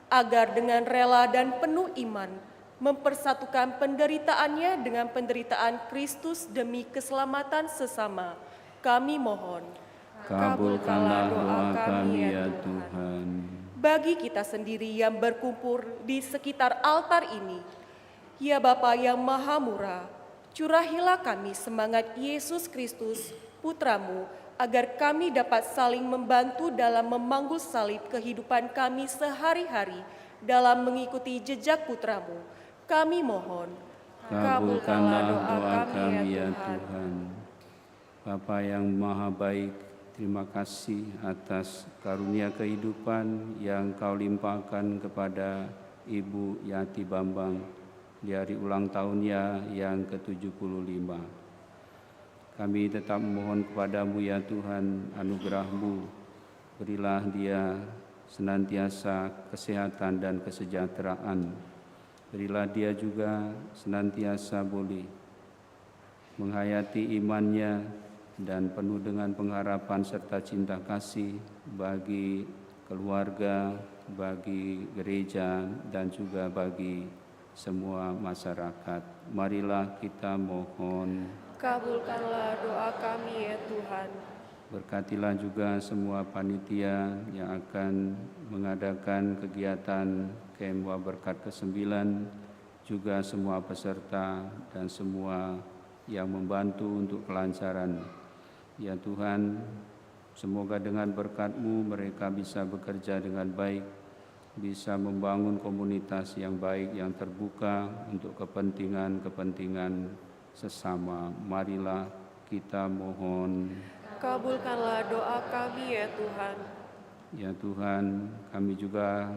G: agar dengan rela dan penuh iman mempersatukan penderitaannya dengan penderitaan Kristus demi keselamatan sesama. Kami mohon,
E: Kabulkanlah doa kami ya Tuhan.
G: bagi kita sendiri yang berkumpul di sekitar altar ini, ya Bapa yang Maha Murah, curahilah kami semangat Yesus Kristus, Putramu, agar kami dapat saling membantu dalam memanggul salib kehidupan kami sehari-hari dalam mengikuti jejak Putramu. Kami mohon,
E: Kabulkanlah doa kami ya Tuhan. Bapa yang Maha Baik, terima kasih atas karunia kehidupan yang Kau limpahkan kepada Ibu Yati Bambang di hari ulang tahunnya yang ke-75. Kami tetap memohon kepadamu ya Tuhan, anugerah-Mu, berilah dia senantiasa kesehatan dan kesejahteraan. Berilah dia juga senantiasa boleh menghayati imannya dan penuh dengan pengharapan serta cinta kasih bagi keluarga, bagi gereja, dan juga bagi semua masyarakat. Marilah kita mohon.
G: kabulkanlah doa kami ya Tuhan.
E: Berkatilah juga semua panitia yang akan mengadakan kegiatan Kemwa Berkat ke-9, juga semua peserta dan semua yang membantu untuk kelancaran. Ya Tuhan, semoga dengan berkat-Mu mereka bisa bekerja dengan baik, bisa membangun komunitas yang baik, yang terbuka untuk kepentingan-kepentingan sesama. Marilah kita mohon.
G: Kabulkanlah doa kami ya Tuhan.
E: Ya Tuhan, kami juga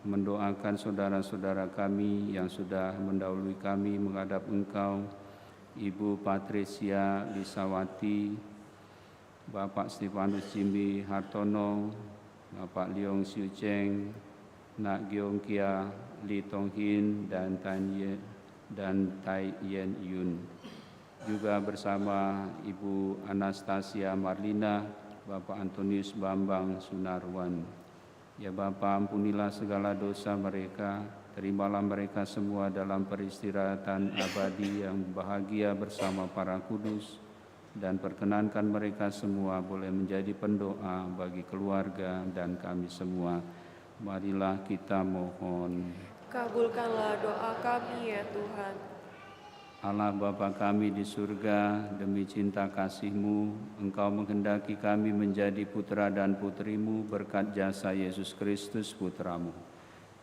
E: mendoakan saudara-saudara kami yang sudah mendahului kami menghadap Engkau, Ibu Patricia Lisawati, Bapak Stefanus Jimbi Hartono, Bapak Leong Siu Cheng, Nak Giong Kia, Li Tong Hin, dan Tai Yen Yun. Juga bersama Ibu Anastasia Marlina, Bapak Antonius Bambang Sunarwan. Ya Bapa, ampunilah segala dosa mereka, terimalah mereka semua dalam peristirahatan abadi yang bahagia bersama para kudus, dan perkenankan mereka semua boleh menjadi pendoa bagi keluarga dan kami semua. Marilah kita mohon.
G: Kabulkanlah doa kami ya Tuhan.
E: Allah Bapa kami di surga, demi cinta kasih-Mu, Engkau menghendaki kami menjadi putra dan putri-Mu berkat jasa Yesus Kristus Putra-Mu.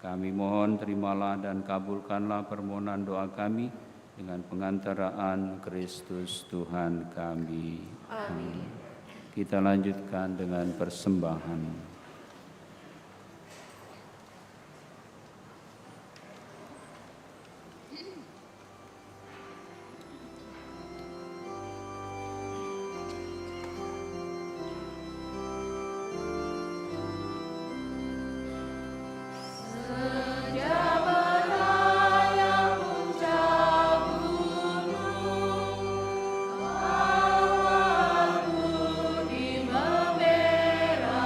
E: Kami mohon terimalah dan kabulkanlah permohonan doa kami dengan pengantaraan Kristus Tuhan kami. Amin. Kita lanjutkan dengan persembahan.
J: Di membera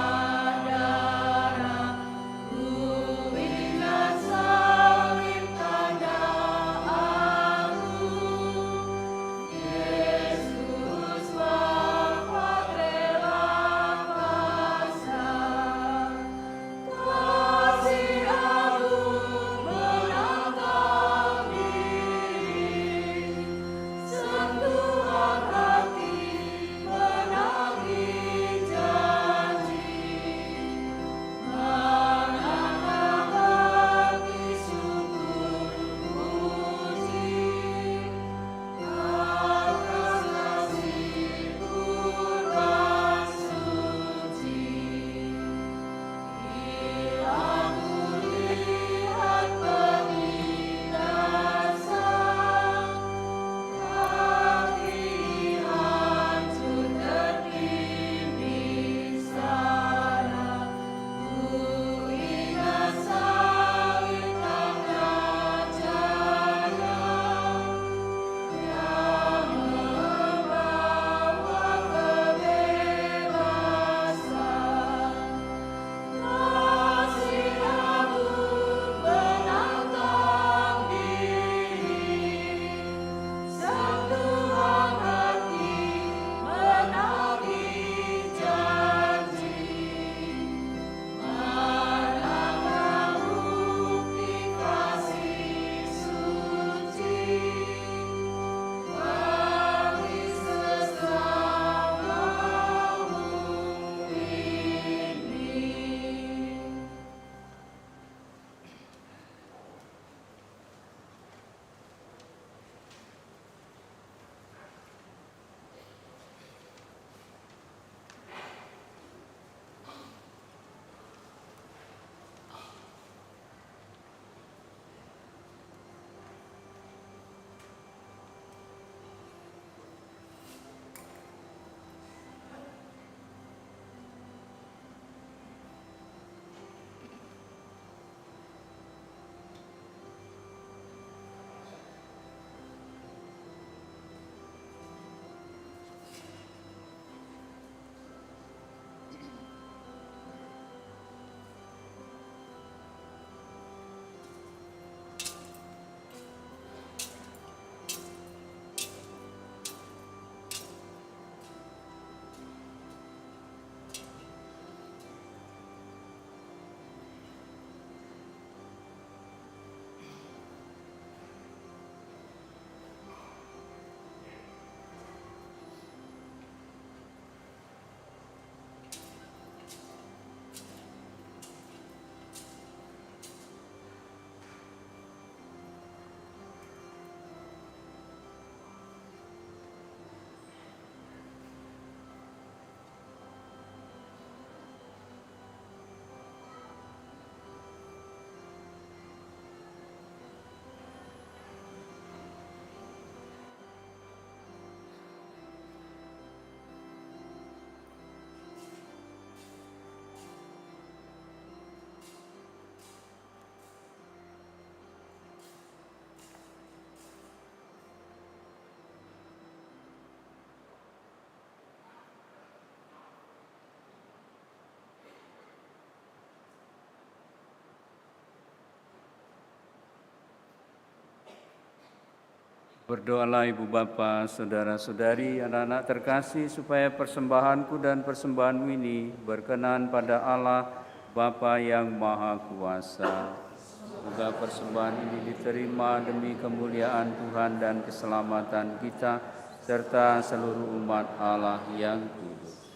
E: Berdoalah Ibu Bapa, saudara-saudari, anak-anak terkasih, supaya persembahanku dan persembahanmu ini berkenan pada Allah Bapa yang Maha Kuasa. Semoga persembahan ini diterima demi kemuliaan Tuhan dan keselamatan kita, serta seluruh umat Allah yang kudus.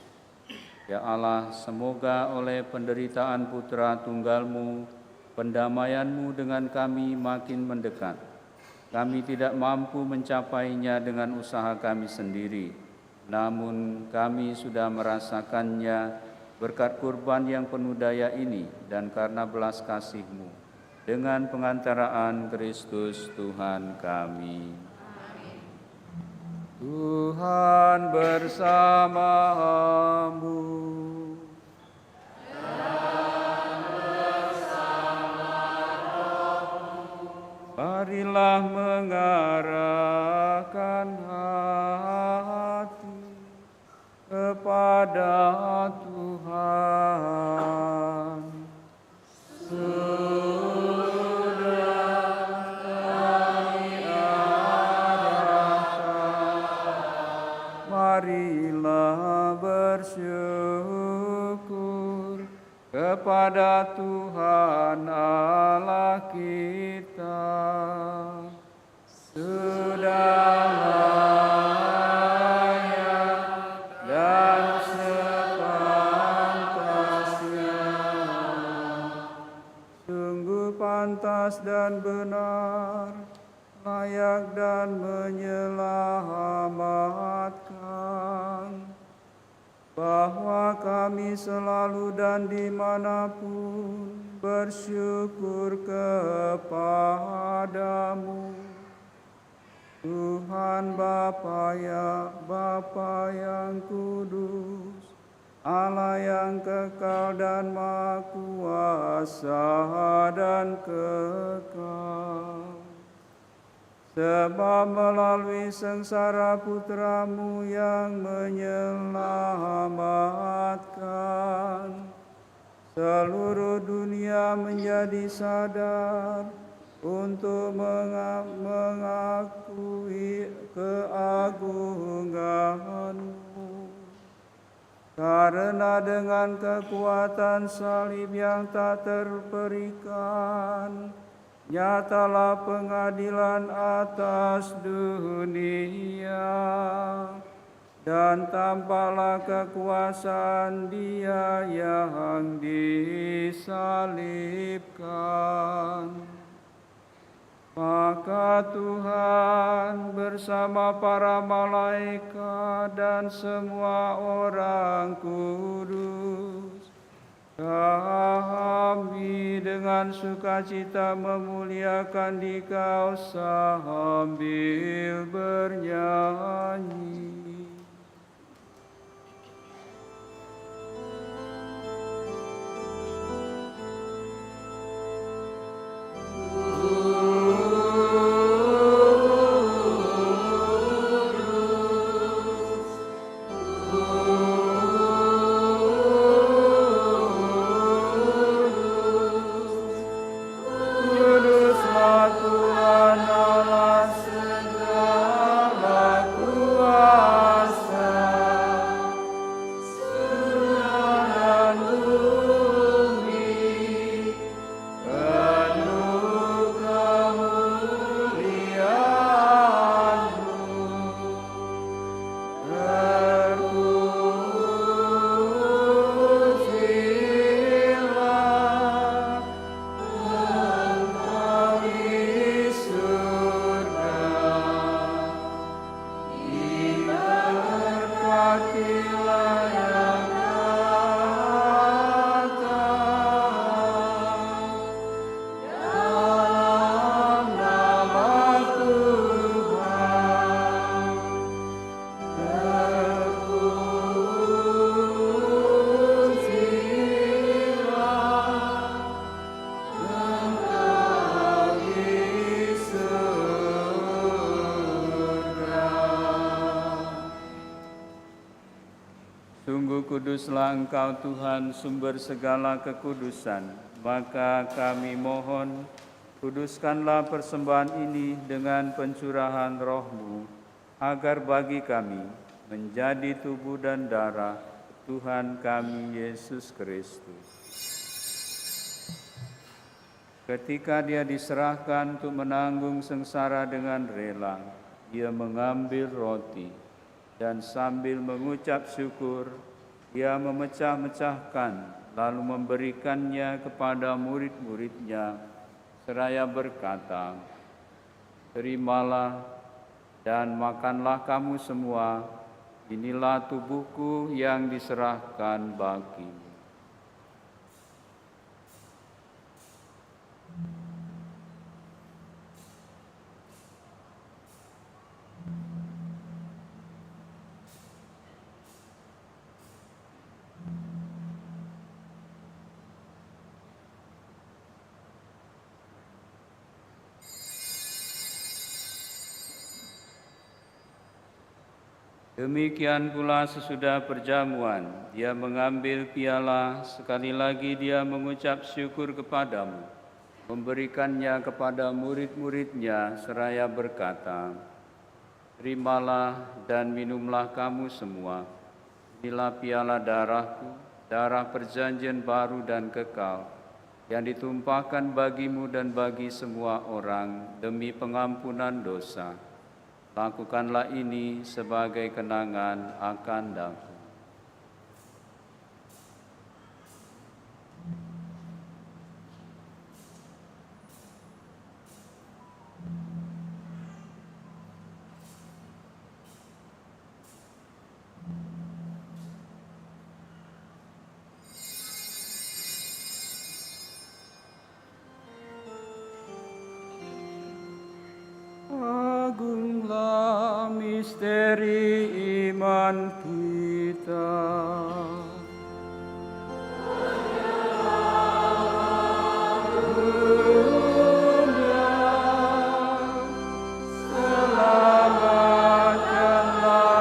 E: Ya Allah, semoga oleh penderitaan Putra Tunggal-Mu, pendamaian-Mu dengan kami makin mendekat. Kami tidak mampu mencapainya dengan usaha kami sendiri, namun kami sudah merasakannya berkat kurban yang penuh daya ini dan karena belas kasih-Mu. Dengan pengantaraan Kristus Tuhan kami. Tuhan bersamamu. Marilah mengarahkan hati kepada Tuhan. Marilah bersyukur kepada Tuhan Allah kita. Sudah layak dan sepantasnya, sungguh pantas dan benar, layak dan menyelamatkan, bahwa kami selalu dan dimanapun bersyukur kepadamu. Tuhan Bapa yang kudus, Allah yang kekal dan maha kuasa dan kekal. Sebab melalui sengsara Putra-Mu yang menyelamatkan, seluruh dunia menjadi sadar untuk mengakui keagungan-Mu. Karena dengan kekuatan salib yang tak terperikan, nyatalah pengadilan atas dunia, dan tampaklah kekuasaan Dia yang disalibkan. Maka Tuhan bersama para malaikat dan semua orang kudus, kami dengan sukacita memuliakan Dikau sambil bernyanyi. Sungguh kuduslah Engkau Tuhan, sumber segala kekudusan. Maka kami mohon, Kuduskanlah persembahan ini dengan pencurahan roh-Mu, agar bagi kami menjadi tubuh dan darah Tuhan kami Yesus Kristus. Ketika Dia diserahkan untuk menanggung sengsara dengan rela, Dia mengambil roti dan sambil mengucap syukur, Dia memecah-mecahkan lalu memberikannya kepada murid-murid-Nya seraya berkata, "Terimalah dan makanlah kamu semua, inilah tubuhku yang diserahkan bagimu." Demikian pula sesudah perjamuan, Dia mengambil piala, sekali lagi Dia mengucap syukur kepadamu, memberikannya kepada murid-murid-Nya seraya berkata, "Terimalah dan minumlah kamu semua, inilah piala darahku, darah perjanjian baru dan kekal, yang ditumpahkan bagimu dan bagi semua orang demi pengampunan dosa. Lakukanlah ini sebagai kenangan akan aku." Agunglah misteri iman kita. Selamatkanlah kami,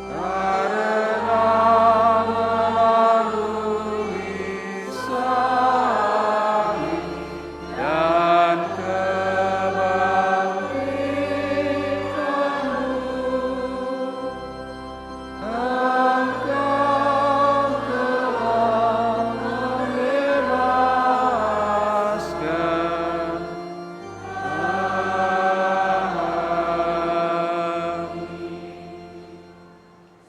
E: karena melalui salib dan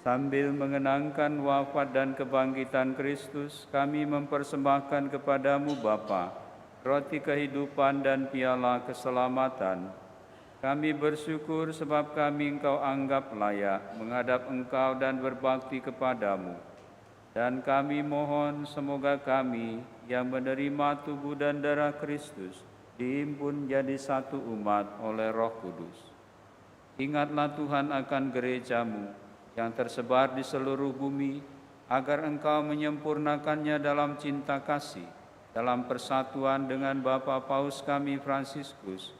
E: Sambil mengenangkan wafat dan kebangkitan Kristus, kami mempersembahkan kepadamu Bapa, roti kehidupan dan piala keselamatan. Kami bersyukur sebab kami Engkau anggap layak menghadap Engkau dan berbakti kepadamu. Dan kami mohon semoga kami yang menerima tubuh dan darah Kristus dihimpun jadi satu umat oleh Roh Kudus. Ingatlah Tuhan akan gerejamu yang tersebar di seluruh bumi, agar Engkau menyempurnakannya dalam cinta kasih, dalam persatuan dengan Bapa Paus kami Fransiskus,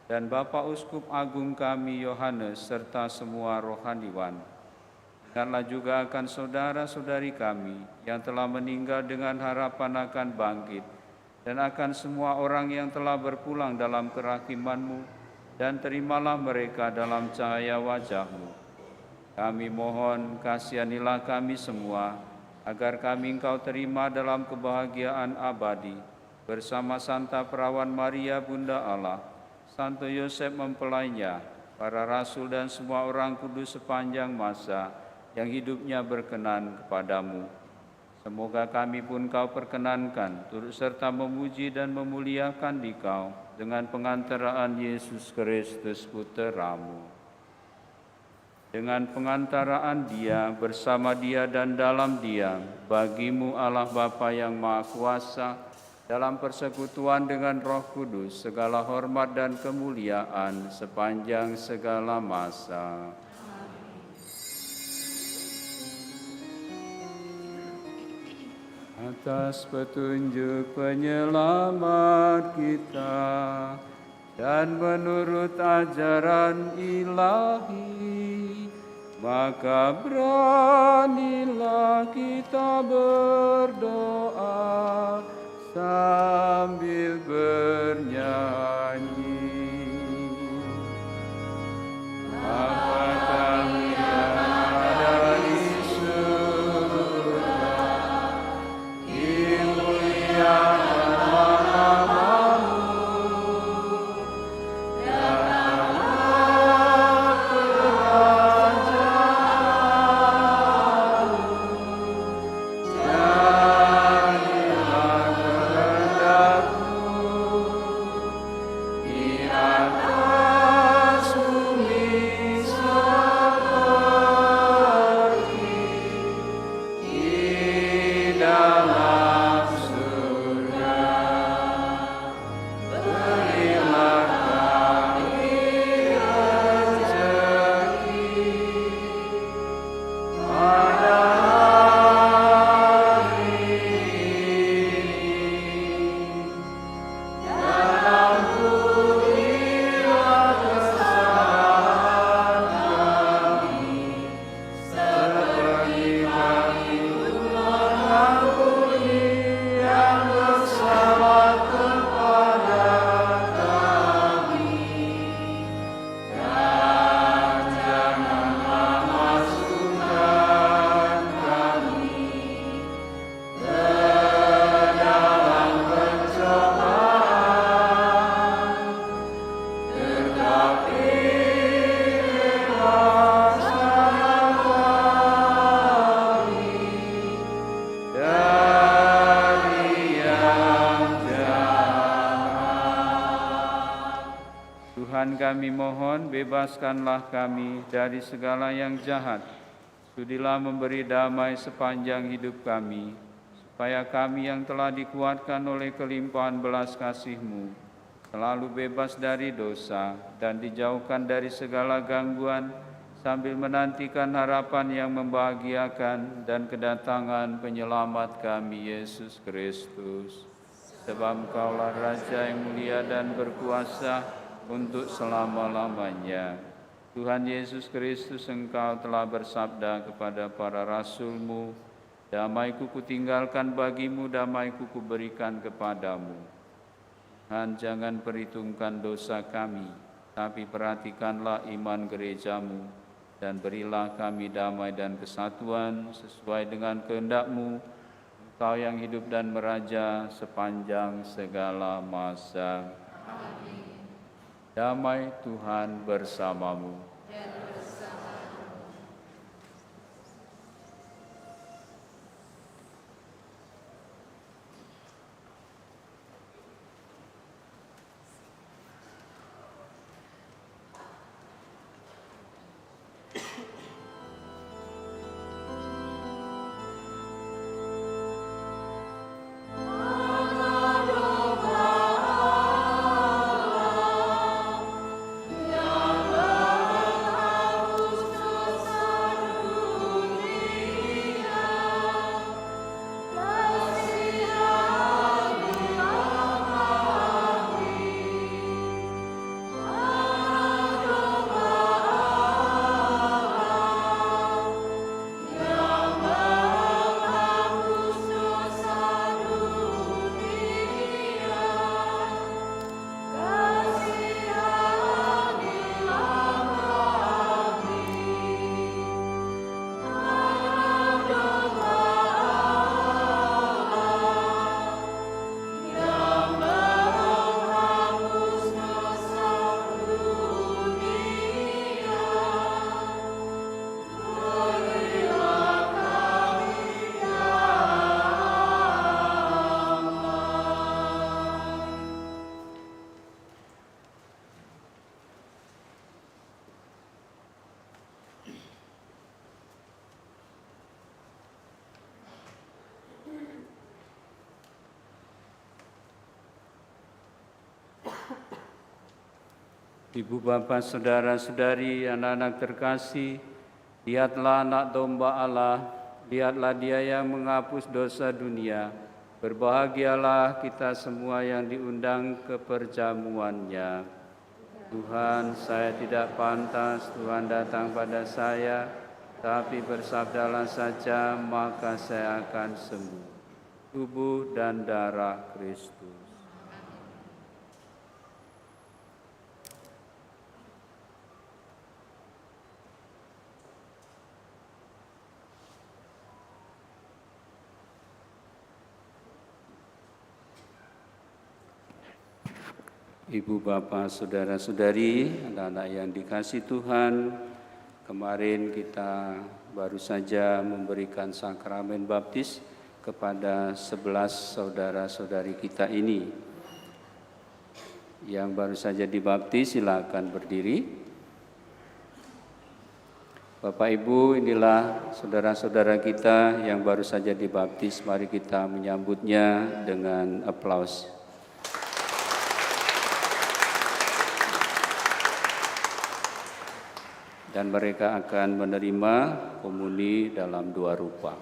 E: dan Bapa Uskup Agung kami Yohanes, serta semua rohaniwan. Ingatlah juga akan saudara-saudari kami yang telah meninggal dengan harapan akan bangkit, dan akan semua orang yang telah berpulang dalam kerahiman-Mu, dan terimalah mereka dalam cahaya wajah-Mu. Kami mohon, kasihanilah kami semua, agar kami Engkau terima dalam kebahagiaan abadi, bersama Santa Perawan Maria Bunda Allah, Santo Yosef mempelainya, para rasul dan semua orang kudus sepanjang masa, yang hidupnya berkenan kepadamu. Semoga kami pun Kau perkenankan, turut serta memuji dan memuliakan Dikau, dengan pengantaraan Yesus Kristus Putra-Mu. Dengan pengantaraan Dia, bersama Dia dan dalam Dia, bagi-Mu Allah Bapa yang Maha Kuasa, dalam persekutuan dengan Roh Kudus, segala hormat dan kemuliaan sepanjang segala masa. Atas petunjuk penyelamat kita, dan menurut ajaran ilahi, Maka beranilah kita berdoa sambil bernyanyi. Bapa kami yang ada di surga, dimuliakanlah namamu, datanglah kerajaanmu, jadilah kehendakmu di atas bumi seperti di dalam surga. Berilah kami rezeki pada hari ini, dan ampunilah kesalahan kami, seperti kami mengampuni yang bersalah kepada kami. Dan janganlah masukkan kami ke dalam pencobaan, tetapi bebaskanlah kami dari yang jahat. Tuhan kami mohon, bebaskanlah kami dari segala yang jahat. Sudilah memberi damai sepanjang hidup kami, supaya kami yang telah dikuatkan oleh kelimpahan belas kasih-Mu selalu bebas dari dosa dan dijauhkan dari segala gangguan, sambil menantikan harapan yang membahagiakan dan kedatangan penyelamat kami, Yesus Kristus. Sebab Engkaulah Raja yang mulia dan berkuasa untuk selama-lamanya. Tuhan Yesus Kristus, Engkau telah bersabda kepada para rasul-Mu, damai-Ku kutinggalkan bagimu, damai-Ku kuberikan kepadamu. Tuhan, jangan perhitungkan dosa kami, tapi perhatikanlah iman gereja-Mu, dan berilah kami damai dan kesatuan sesuai dengan kehendak-Mu, Engkau yang hidup dan meraja sepanjang segala masa. Damai Tuhan bersamamu. Ibu bapa, saudara-saudari, anak-anak terkasih, lihatlah anak domba Allah, lihatlah Dia yang menghapus dosa dunia. Berbahagialah kita semua yang diundang ke perjamuannya. Tuhan, saya tidak pantas Tuhan datang pada saya, tapi bersabdalah saja maka saya akan sembuh. Tubuh dan darah Kristus. Ibu, bapak, saudara-saudari, anak-anak yang dikasihi Tuhan, kemarin kita baru saja memberikan sakramen baptis kepada 11 saudara-saudari kita ini. Yang baru saja dibaptis, silakan berdiri. Bapak Ibu, inilah saudara-saudara kita yang baru saja dibaptis. Mari kita menyambutnya dengan aplaus. Dan mereka akan menerima komuni dalam 2 rupa.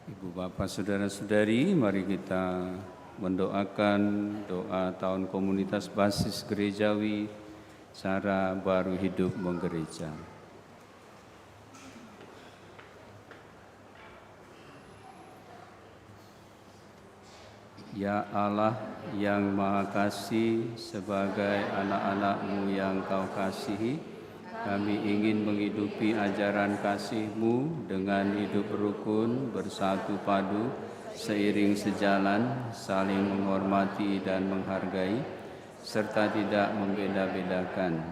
E: Ibu bapak saudara-saudari, mari kita mendoakan doa tahun komunitas basis gerejawi cara baru hidup menggereja. Ya Allah yang Maha Kasih, sebagai anak-anak-Mu yang Kau kasihi, kami ingin menghidupi ajaran kasih-Mu dengan hidup rukun, bersatu padu, seiring sejalan, saling menghormati dan menghargai, serta tidak membeda-bedakan.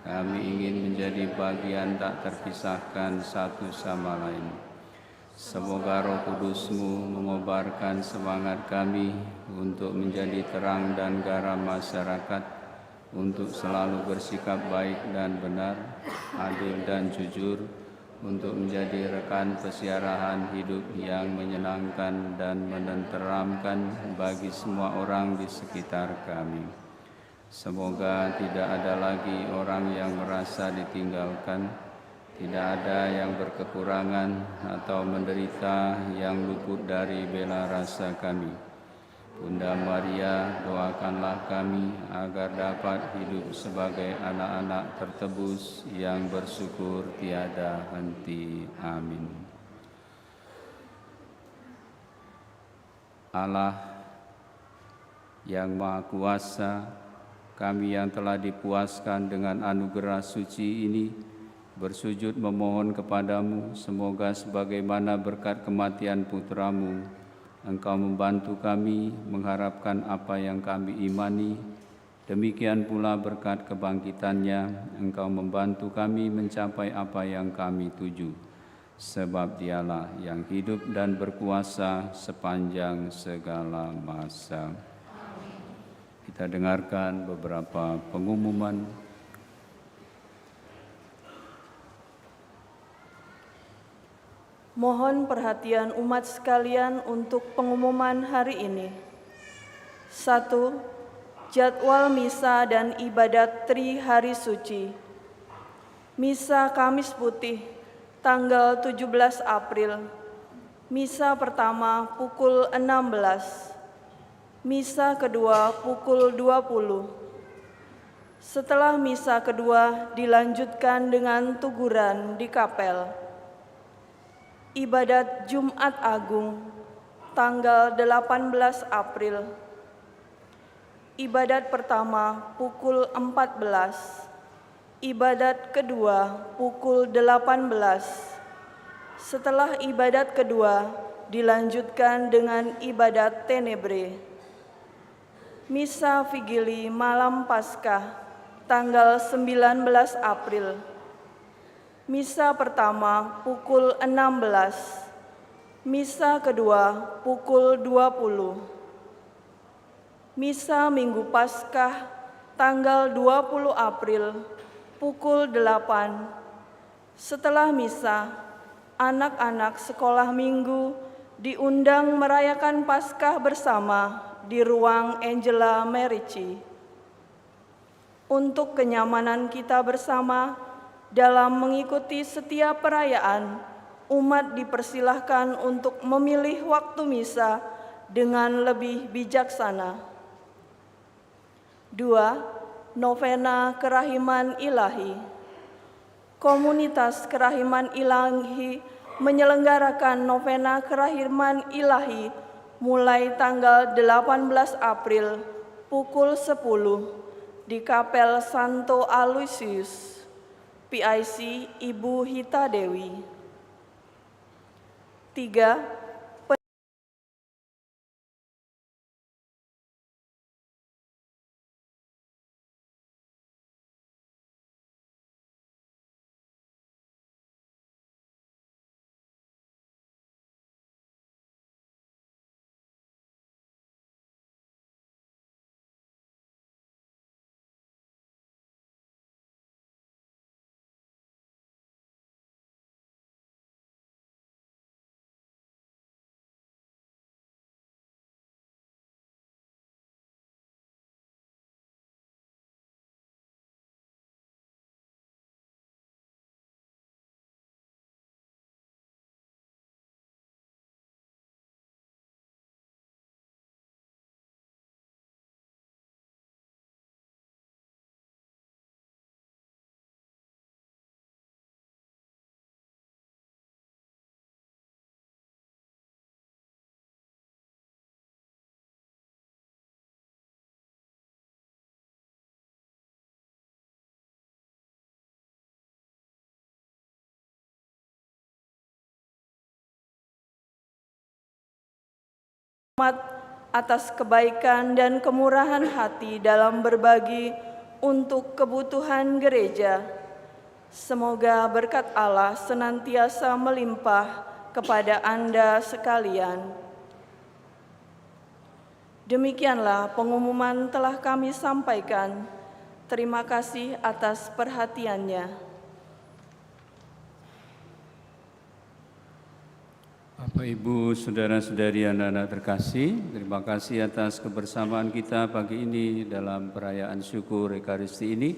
E: Kami ingin menjadi bagian tak terpisahkan satu sama lain. Semoga Roh Kudus-Mu mengobarkan semangat kami untuk menjadi terang dan garam masyarakat, untuk selalu bersikap baik dan benar, adil dan jujur, untuk menjadi rekan pesiarahan hidup yang menyenangkan dan menenteramkan bagi semua orang di sekitar kami. Semoga tidak ada lagi orang yang merasa ditinggalkan, tidak ada yang berkekurangan atau menderita yang luput dari bela rasa kami. Bunda Maria, doakanlah kami agar dapat hidup sebagai anak-anak tertebus yang bersyukur tiada henti. Amin. Allah yang Maha Kuasa, kami yang telah dipuaskan dengan anugerah suci ini, bersujud memohon kepadamu, semoga sebagaimana berkat kematian putra-Mu, Engkau membantu kami mengharapkan apa yang kami imani. Demikian pula berkat kebangkitannya, Engkau membantu kami mencapai apa yang kami tuju. Sebab Dialah yang hidup dan berkuasa sepanjang segala masa. Kita dengarkan beberapa pengumuman.
I: Mohon perhatian umat sekalian untuk pengumuman hari ini. 1. Jadwal misa dan ibadat Tri Hari Suci. Misa Kamis Putih, tanggal 17 April. Misa pertama pukul 16. Misa kedua pukul 20. Setelah misa kedua dilanjutkan dengan tuguran di kapel. Ibadat Jumat Agung, tanggal 18 April. Ibadat pertama pukul 14. Ibadat kedua pukul 18. Setelah ibadat kedua dilanjutkan dengan ibadat Tenebre. Misa Vigili Malam Paskah, tanggal 19 April. Misa pertama pukul 16, misa kedua pukul 20. Misa Minggu Paskah tanggal 20 April pukul 8. Setelah misa, anak-anak sekolah minggu diundang merayakan Paskah bersama di ruang Angela Merici. Untuk kenyamanan kita bersama, dalam mengikuti setiap perayaan, umat dipersilahkan untuk memilih waktu misa dengan lebih bijaksana. 2. Novena Kerahiman Ilahi. Komunitas Kerahiman Ilahi menyelenggarakan novena Kerahiman Ilahi mulai tanggal 18 April pukul 10 di Kapel Santo Aloysius. PIC Ibu Hita Dewi. 3. atas kebaikan dan kemurahan hati dalam berbagi untuk kebutuhan gereja. Semoga berkat Allah senantiasa melimpah kepada Anda sekalian. Demikianlah pengumuman telah kami sampaikan. Terima kasih atas perhatiannya.
E: Bapak, Ibu, saudara-saudari, anak-anak terkasih, terima kasih atas kebersamaan kita pagi ini dalam perayaan syukur Ekaristi ini.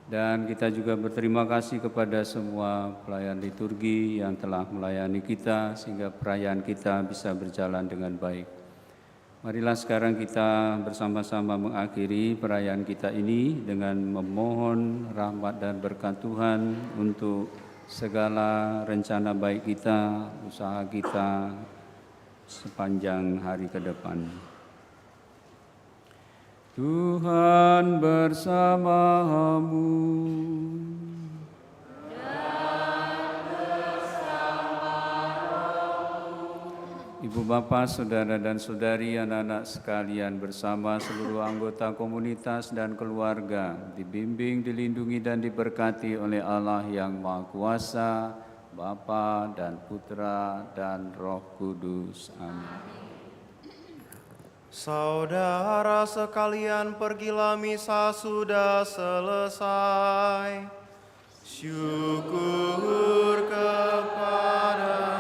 E: Dan kita juga berterima kasih kepada semua pelayan liturgi yang telah melayani kita sehingga perayaan kita bisa berjalan dengan baik. Marilah sekarang kita bersama-sama mengakhiri perayaan kita ini dengan memohon rahmat dan berkat Tuhan untuk segala rencana baik kita, usaha kita sepanjang hari ke depan. Tuhan bersamamu. Ibu bapa, saudara dan saudari, anak-anak sekalian bersama seluruh anggota komunitas dan keluarga dibimbing, dilindungi dan diberkati oleh Allah yang Maha Kuasa, Bapa dan Putra dan Roh Kudus. Amin.
F: Saudara sekalian, pergilah misa sudah selesai. Syukur kepada